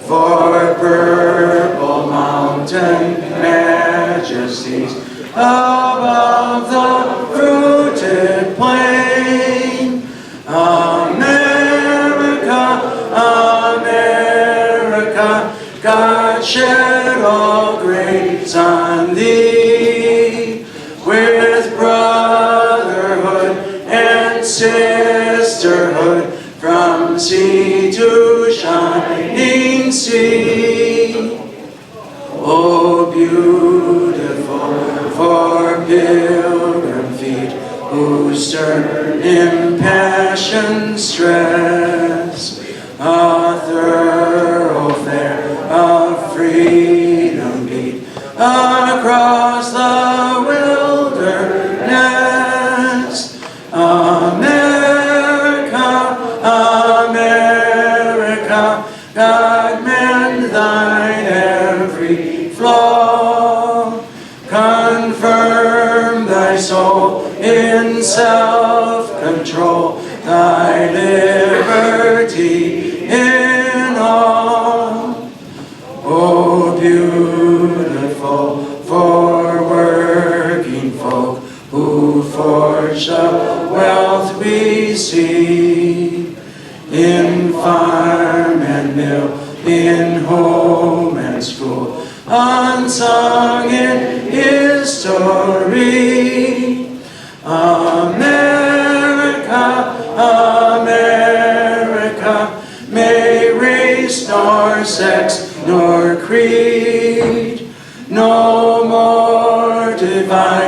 for purple mountain meadows, bloodshed all graze on thee, with brotherhood and sisterhood, from sea to shining sea. Oh, beautiful for pilgrim feet, whose stern impassioned stress a thoroughfare of freedom beat across the wilderness. America, America, God mend thine every flaw. Confirm thy soul in self-control, thy liberty in all. Oh, beautiful for working folk, who forge the wealth we see, in farm and mill, in home and school, unsung in history. America, America, may race nor sex nor creed no more divide